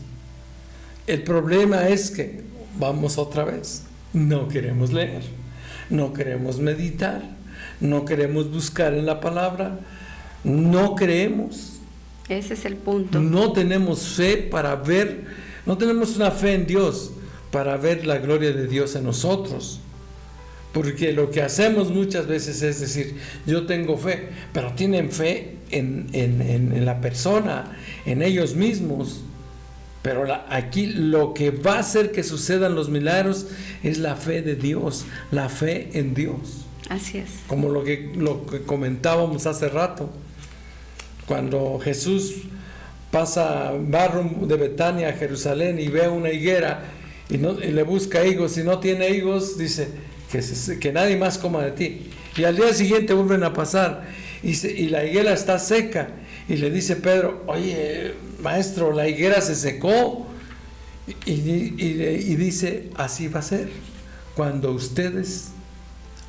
El problema es que, vamos otra vez, no queremos leer, no queremos meditar, no queremos buscar en la palabra, no creemos. Ese es el punto. No tenemos fe para ver, no tenemos una fe en Dios para ver la gloria de Dios en nosotros. Porque lo que hacemos muchas veces es decir, yo tengo fe, pero tienen fe en la persona, en ellos mismos. Pero aquí lo que va a hacer que sucedan los milagros es la fe de Dios, la fe en Dios. Así es. Como lo que comentábamos hace rato, cuando Jesús va de Betania a Jerusalén y ve una higuera y le busca higos, y no tiene higos, dice que nadie más coma de ti. Y al día siguiente vuelven a pasar y la higuera está seca, y le dice Pedro: oye, maestro, la higuera se secó. Y dice: así va a ser cuando ustedes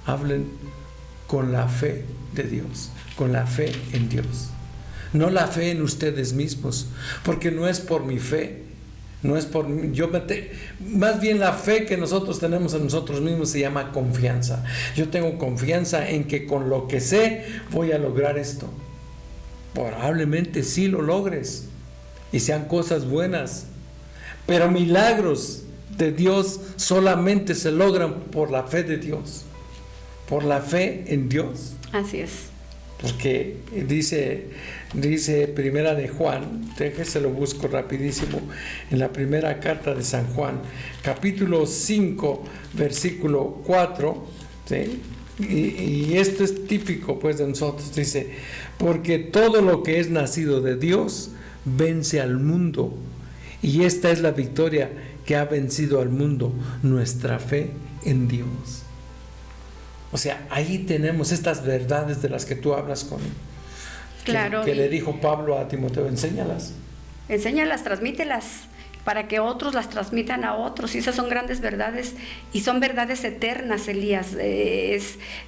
hablen con la fe de Dios, con la fe en Dios, no la fe en ustedes mismos, porque no es por mi fe, no es por mí, más bien la fe que nosotros tenemos en nosotros mismos se llama confianza. Yo tengo confianza en que con lo que sé voy a lograr esto. Probablemente sí lo logres y sean cosas buenas, pero milagros de Dios solamente se logran por la fe de Dios, por la fe en Dios. Así es. Porque dice Primera de Juan, déjese lo busco rapidísimo, en la primera carta de San Juan, capítulo 5, versículo 4, ¿sí? Y esto es típico pues de nosotros, dice: porque todo lo que es nacido de Dios vence al mundo, y esta es la victoria que ha vencido al mundo, nuestra fe en Dios. O sea, ahí tenemos estas verdades de las que tú hablas, con claro, que le dijo Pablo a Timoteo: enséñalas, transmítelas, para que otros las transmitan a otros. Y esas son grandes verdades, y son verdades eternas, Elías.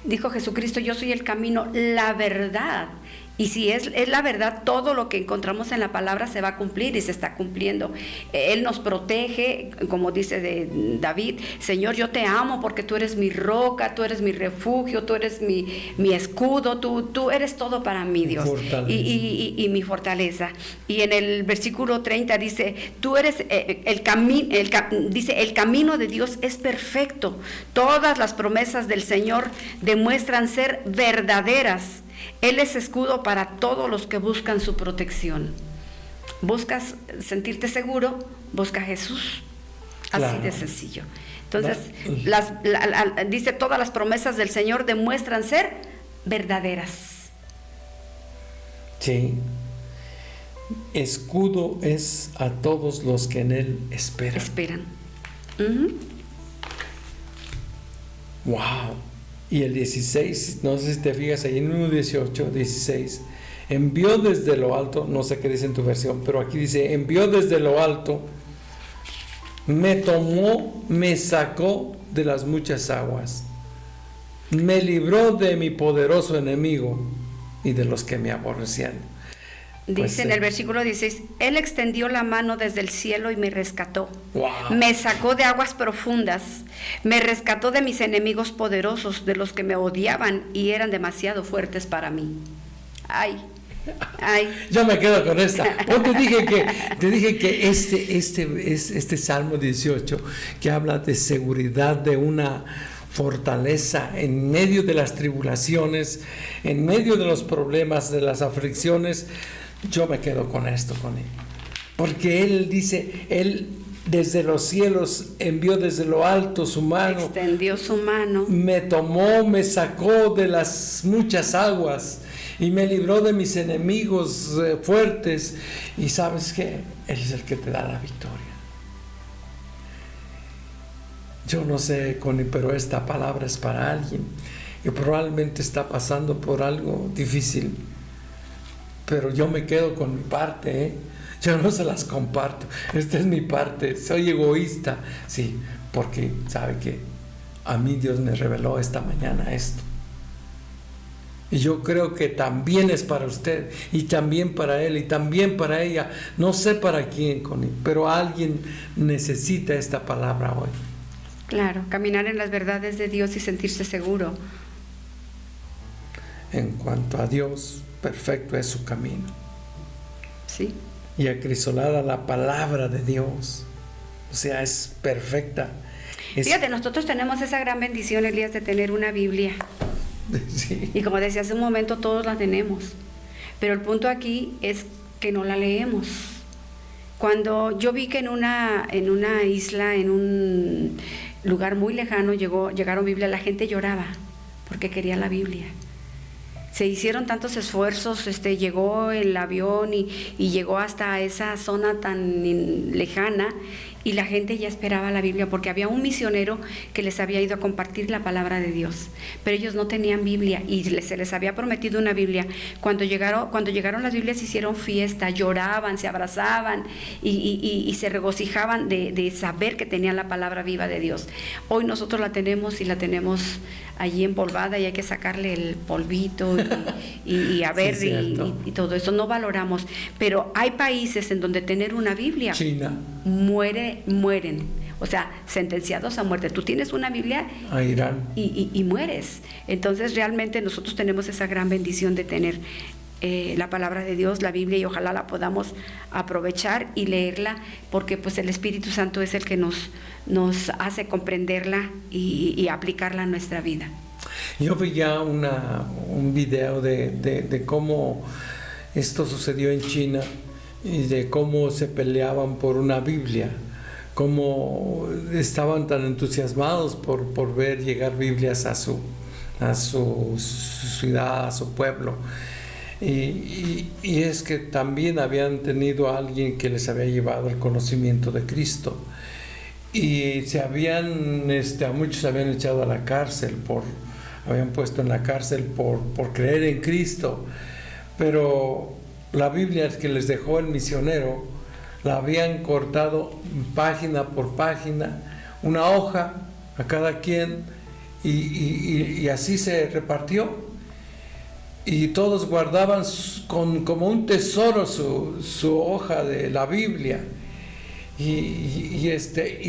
Dijo Jesucristo: yo soy el camino, la verdad. Y si es la verdad, todo lo que encontramos en la palabra se va a cumplir y se está cumpliendo. Él nos protege, como dice David: Señor, yo te amo porque tú eres mi roca, tú eres mi refugio, tú eres mi escudo, tú eres todo para mí, Dios. Y mi fortaleza. Y en el versículo 30 dice: tú eres el camino de Dios es perfecto. Todas las promesas del Señor demuestran ser verdaderas. Él es escudo para todos los que buscan su protección. ¿Buscas sentirte seguro? Busca a Jesús. Así claro, de sencillo. Entonces, dice: todas las promesas del Señor demuestran ser verdaderas. Sí. Escudo es a todos los que en Él esperan. Uh-huh. Wow. Y el 16, no sé si te fijas ahí en 1:18, 16, envió desde lo alto, no sé qué dice en tu versión, pero aquí dice: envió desde lo alto, me tomó, me sacó de las muchas aguas, me libró de mi poderoso enemigo y de los que me aborrecían. Dice en el versículo 16: Él extendió la mano desde el cielo y me rescató. Wow. Me sacó de aguas profundas, me rescató de mis enemigos poderosos, de los que me odiaban y eran demasiado fuertes para mí. Ay. Yo me quedo con esta. Te dije que este Salmo 18, que habla de seguridad, de una fortaleza en medio de las tribulaciones, en medio de los problemas, de las aflicciones. Yo me quedo con esto, con él, porque él dice: él desde los cielos envió desde lo alto su mano, extendió su mano, me tomó, me sacó de las muchas aguas y me libró de mis enemigos fuertes. Y ¿sabes qué? Él es el que te da la victoria. Yo no sé, Connie, pero esta palabra es para alguien que probablemente está pasando por algo difícil, pero yo me quedo con mi parte, ¿eh? Yo no se las comparto. Esta es mi parte. Soy egoísta. Sí, porque sabe que a mí Dios me reveló esta mañana esto. Y yo creo que también es para usted, y también para él, y también para ella. No sé para quién, Connie, pero alguien necesita esta palabra hoy. Claro, caminar en las verdades de Dios y sentirse seguro. En cuanto a Dios, perfecto es su camino. Sí. Y acrisolada la palabra de Dios. O sea, es perfecta. Fíjate, nosotros tenemos esa gran bendición, Elías, de tener una Biblia. Sí. Y como decía hace un momento, todos la tenemos. Pero el punto aquí es que no la leemos. Cuando yo vi que en una isla, en un lugar muy lejano, llegaron Biblia, la gente lloraba porque quería la Biblia. Se hicieron tantos esfuerzos, llegó el avión y llegó hasta esa zona tan lejana, y la gente ya esperaba la Biblia porque había un misionero que les había ido a compartir la palabra de Dios, pero ellos no tenían Biblia y se les había prometido una Biblia. Cuando llegaron las Biblias hicieron fiesta, lloraban, se abrazaban y se regocijaban de saber que tenían la palabra viva de Dios. Hoy nosotros la tenemos y la tenemos allí empolvada y hay que sacarle el polvito y a ver, sí, y todo eso. No valoramos, pero hay países en donde tener una Biblia, China, mueren, o sea, sentenciados a muerte. Tú tienes una Biblia a Irán y mueres. Entonces realmente nosotros tenemos esa gran bendición de tener la palabra de Dios, la Biblia, y ojalá la podamos aprovechar y leerla, porque pues el Espíritu Santo es el que nos hace comprenderla y aplicarla en nuestra vida. Yo vi ya un video de cómo esto sucedió en China y de cómo se peleaban por una Biblia, cómo estaban tan entusiasmados por ver llegar Biblias a su ciudad, a su pueblo. Y es que también habían tenido a alguien que les había llevado el conocimiento de Cristo, y a muchos se habían echado a la cárcel, habían puesto en la cárcel por creer en Cristo, pero la Biblia que les dejó el misionero la habían cortado página por página, una hoja a cada quien, y así se repartió. Y todos guardaban como un tesoro su hoja de la Biblia, y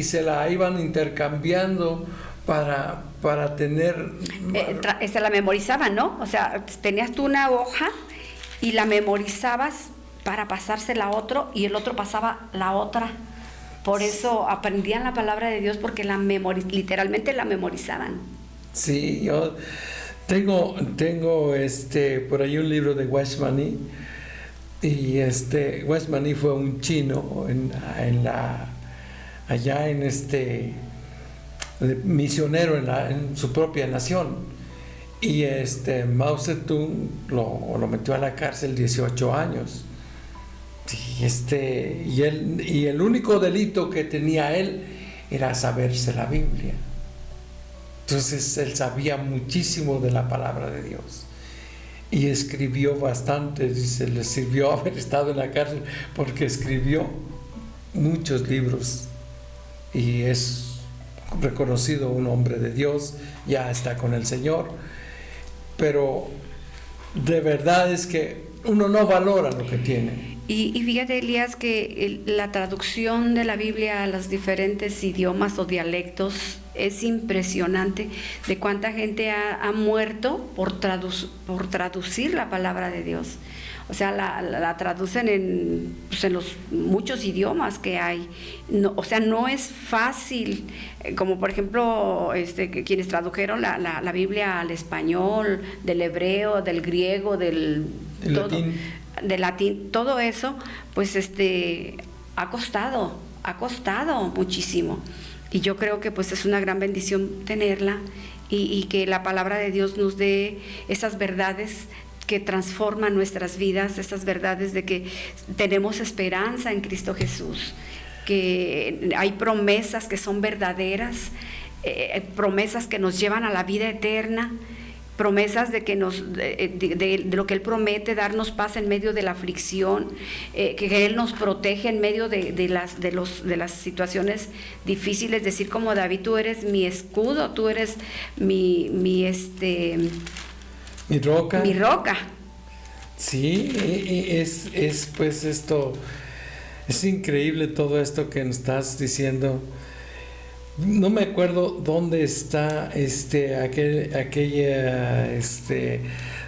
se la iban intercambiando para tener... la memorizaban, ¿no? O sea, tenías tú una hoja y la memorizabas para pasársela a otro, y el otro pasaba la otra. Por eso aprendían la palabra de Dios, porque literalmente la memorizaban. Sí, yo... Tengo por ahí un libro de Weishmani, y Weishmani fue un chino misionero en su propia nación, y Mao Zedong lo metió a la cárcel 18 años, y el único delito que tenía él era saberse la Biblia. Entonces él sabía muchísimo de la palabra de Dios y escribió bastante. Dice, le sirvió haber estado en la cárcel porque escribió muchos libros y es reconocido un hombre de Dios, ya está con el Señor, pero de verdad es que uno no valora lo que tiene. Y fíjate, Elías, que la traducción de la Biblia a los diferentes idiomas o dialectos es impresionante, de cuánta gente ha muerto por traducir la palabra de Dios. O sea, la traducen en los muchos idiomas que hay. No, o sea, no es fácil, como por ejemplo quienes tradujeron la Biblia al español, del hebreo, del griego, del latín, todo eso, pues ha costado muchísimo. Y yo creo que pues es una gran bendición tenerla, y que la palabra de Dios nos dé esas verdades que transforman nuestras vidas, esas verdades de que tenemos esperanza en Cristo Jesús, que hay promesas que son verdaderas, promesas que nos llevan a la vida eterna, promesas de que de lo que Él promete, darnos paz en medio de la aflicción, que Él nos protege en medio de las situaciones difíciles. Decir como David, tú eres mi escudo, tú eres mi roca. Mi roca. Sí, es pues esto, es increíble todo esto que nos estás diciendo. No me acuerdo dónde está aquella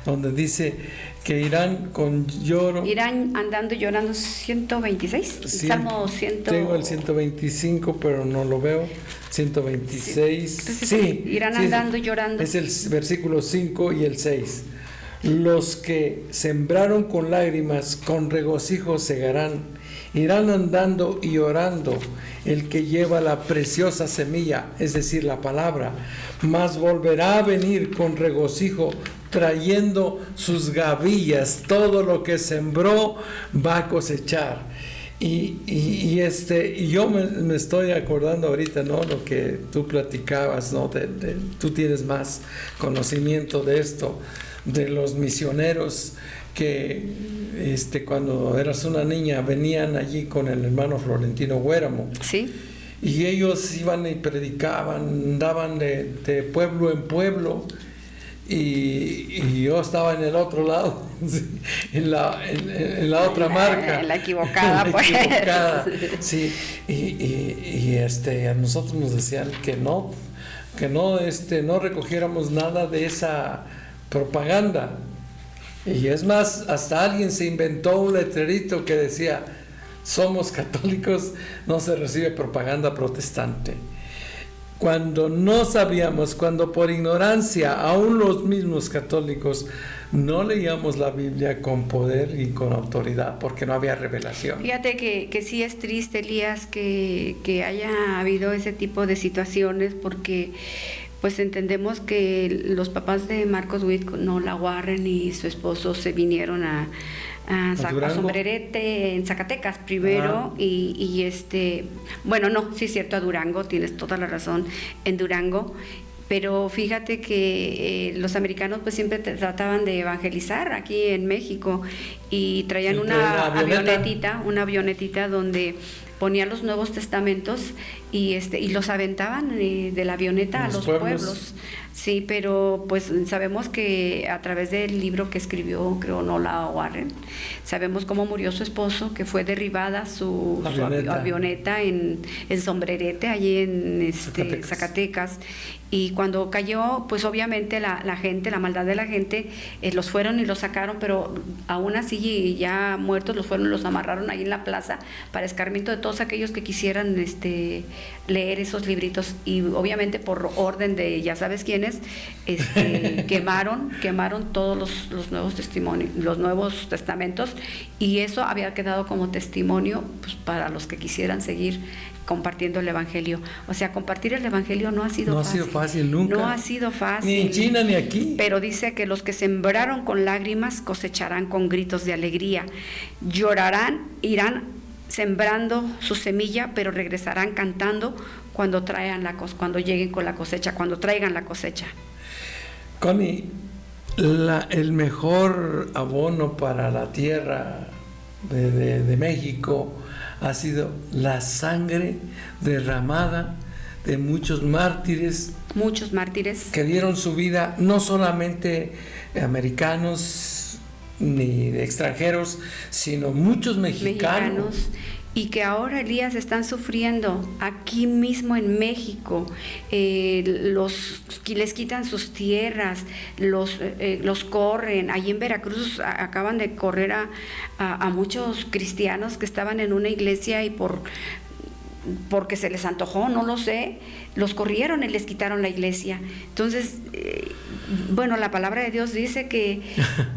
donde dice que irán con lloro. Irán andando y llorando, 126, Sí, Salmo 100. Tengo el 125, pero no lo veo. 126. Sí, irán andando y llorando. Es el versículo 5 y el 6. Los que sembraron con lágrimas, con regocijo segarán. Irán andando y orando, el que lleva la preciosa semilla, es decir, la palabra, mas volverá a venir con regocijo, trayendo sus gavillas. Todo lo que sembró va a cosechar. Y yo me estoy acordando ahorita, ¿no? Lo que tú platicabas, ¿no? Tú tienes más conocimiento de esto, de los misioneros que cuando eras una niña venían allí con el hermano Florentino Huéramo. Sí. Y ellos iban y predicaban, andaban de pueblo en pueblo, y yo estaba en el otro lado, en la otra marca. En la equivocada, pues. Sí. Y a nosotros nos decían que no recogiéramos nada de esa propaganda. Y es más, hasta alguien se inventó un letrerito que decía: somos católicos, no se recibe propaganda protestante. Cuando no sabíamos, cuando por ignorancia, aún los mismos católicos no leíamos la Biblia con poder y con autoridad, porque no había revelación. Fíjate que sí es triste, Elías, que haya habido ese tipo de situaciones, porque pues entendemos que los papás de Marcos Witt, Nola Warren y su esposo, se vinieron a Sombrerete, en Zacatecas primero, bueno, no, sí es cierto, a Durango, tienes toda la razón, en Durango. Pero fíjate que los americanos pues siempre trataban de evangelizar aquí en México, y traían una avionetita donde ponían los Nuevos Testamentos y los aventaban de la avioneta a los pueblos. Sí, pero pues sabemos que a través del libro que escribió, creo, Nola Warren, sabemos cómo murió su esposo, que fue derribada su avioneta en Sombrerete, allí en Zacatecas. Y cuando cayó, pues obviamente la gente, la maldad de la gente, los fueron y los sacaron, pero aún así ya muertos los fueron y los amarraron ahí en la plaza para escarmiento de todos aquellos que quisieran leer esos libritos. Y obviamente por orden de ya sabes quiénes, quemaron todos los nuevos testimonios, los Nuevos Testamentos, y eso había quedado como testimonio, pues, para los que quisieran seguir compartiendo el Evangelio. O sea, compartir el Evangelio no ha sido fácil. No ha sido fácil nunca. No ha sido fácil. Ni en China ni aquí. Pero dice que los que sembraron con lágrimas cosecharán con gritos de alegría. Llorarán, irán sembrando su semilla, pero regresarán cantando cuando lleguen con la cosecha, cuando traigan la cosecha. Connie, el mejor abono para la tierra de México ha sido la sangre derramada de muchos mártires que dieron su vida, no solamente americanos ni de extranjeros, sino muchos mexicanos. Y que ahora, Elías, están sufriendo aquí mismo en México. Les quitan sus tierras, los corren. Allí en Veracruz acaban de correr a muchos cristianos que estaban en una iglesia, y porque se les antojó, no lo sé, los corrieron y les quitaron la iglesia. Entonces, bueno, la palabra de Dios dice que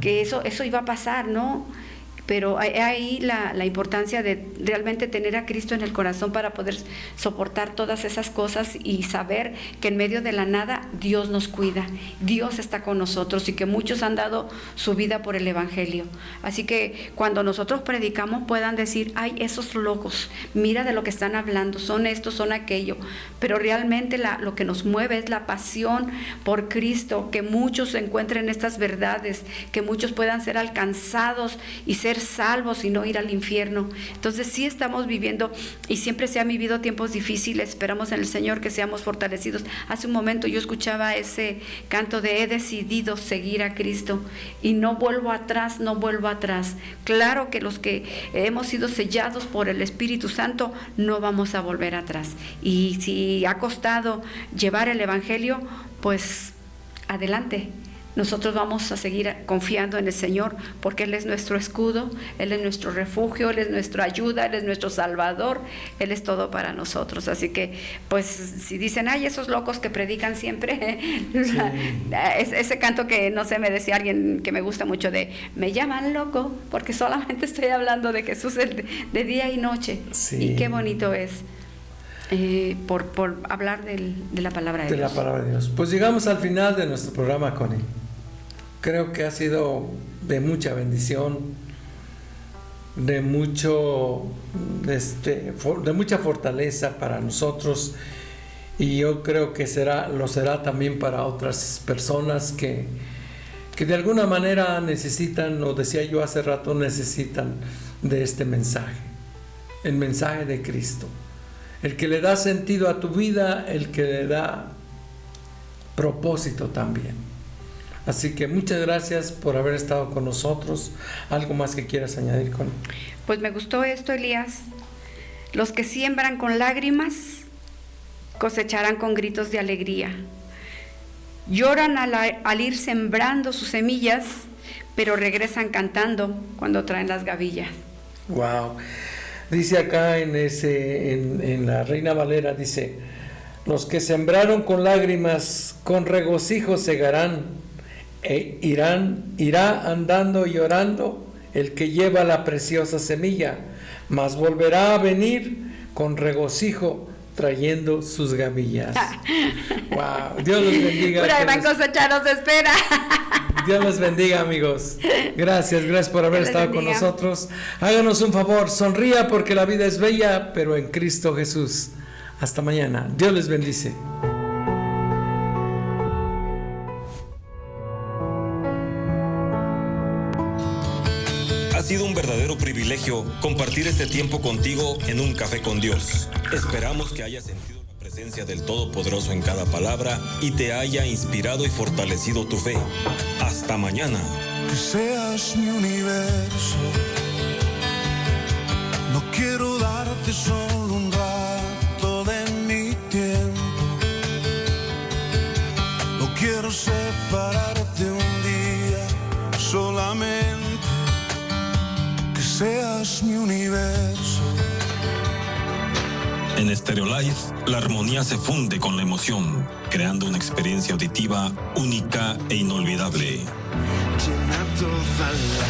eso iba a pasar, ¿no? pero hay ahí la importancia de realmente tener a Cristo en el corazón para poder soportar todas esas cosas y saber que en medio de la nada Dios nos cuida, Dios está con nosotros y que muchos han dado su vida por el Evangelio. Así que cuando nosotros predicamos puedan decir, ay, esos locos, mira de lo que están hablando, son esto, son aquello, pero realmente lo que nos mueve es la pasión por Cristo, que muchos encuentren estas verdades, que muchos puedan ser alcanzados y ser salvos y no ir al infierno. Entonces sí estamos viviendo y siempre se han vivido tiempos difíciles, esperamos en el Señor que seamos fortalecidos. Hace un momento yo escuchaba ese canto de he decidido seguir a Cristo y no vuelvo atrás, no vuelvo atrás. Claro que los que hemos sido sellados por el Espíritu Santo no vamos a volver atrás, y si ha costado llevar el Evangelio, pues adelante. Nosotros vamos a seguir confiando en el Señor porque Él es nuestro escudo, Él es nuestro refugio, Él es nuestra ayuda, Él es nuestro Salvador, Él es todo para nosotros. Así que, pues, si dicen, ay, esos locos que predican siempre, sí. Ese canto que, no sé, me decía alguien que me gusta mucho de, me llaman loco porque solamente estoy hablando de Jesús de día y noche. Sí. Y qué bonito es. Por hablar de la palabra de Dios. De la palabra de Dios. Pues llegamos al final de nuestro programa, Connie. Creo que ha sido de mucha bendición, de mucha fortaleza para nosotros, y yo creo que lo será también para otras personas que de alguna manera necesitan, o decía yo hace rato, necesitan de este mensaje, el mensaje de Cristo. El que le da sentido a tu vida, el que le da propósito también. Así que muchas gracias por haber estado con nosotros. ¿Algo más que quieras añadir, Connie? Pues me gustó esto, Elías. Los que siembran con lágrimas cosecharán con gritos de alegría. Lloran al ir sembrando sus semillas, pero regresan cantando cuando traen las gavillas. Wow. Dice acá en la Reina Valera, dice, los que sembraron con lágrimas, con regocijo segarán, irá andando y llorando el que lleva la preciosa semilla, mas volverá a venir con regocijo trayendo sus gavillas. Wow, Dios los bendiga. Por ahí van cosecharos, espera. Dios les bendiga, amigos. Gracias por haber estado con nosotros. Háganos un favor, sonría porque la vida es bella, pero en Cristo Jesús. Hasta mañana. Dios les bendice. Ha sido un verdadero privilegio compartir este tiempo contigo en Un Café con Dios. Esperamos que hayas sentido la presencia del Todopoderoso en cada palabra y te haya inspirado y fortalecido tu fe. Hasta mañana. Que seas mi universo. No quiero darte solo un rato de mi tiempo. No quiero separarte un día solamente. Que seas mi universo. En Stereo Life, la armonía se funde con la emoción, creando una experiencia auditiva única e inolvidable. Llena toda la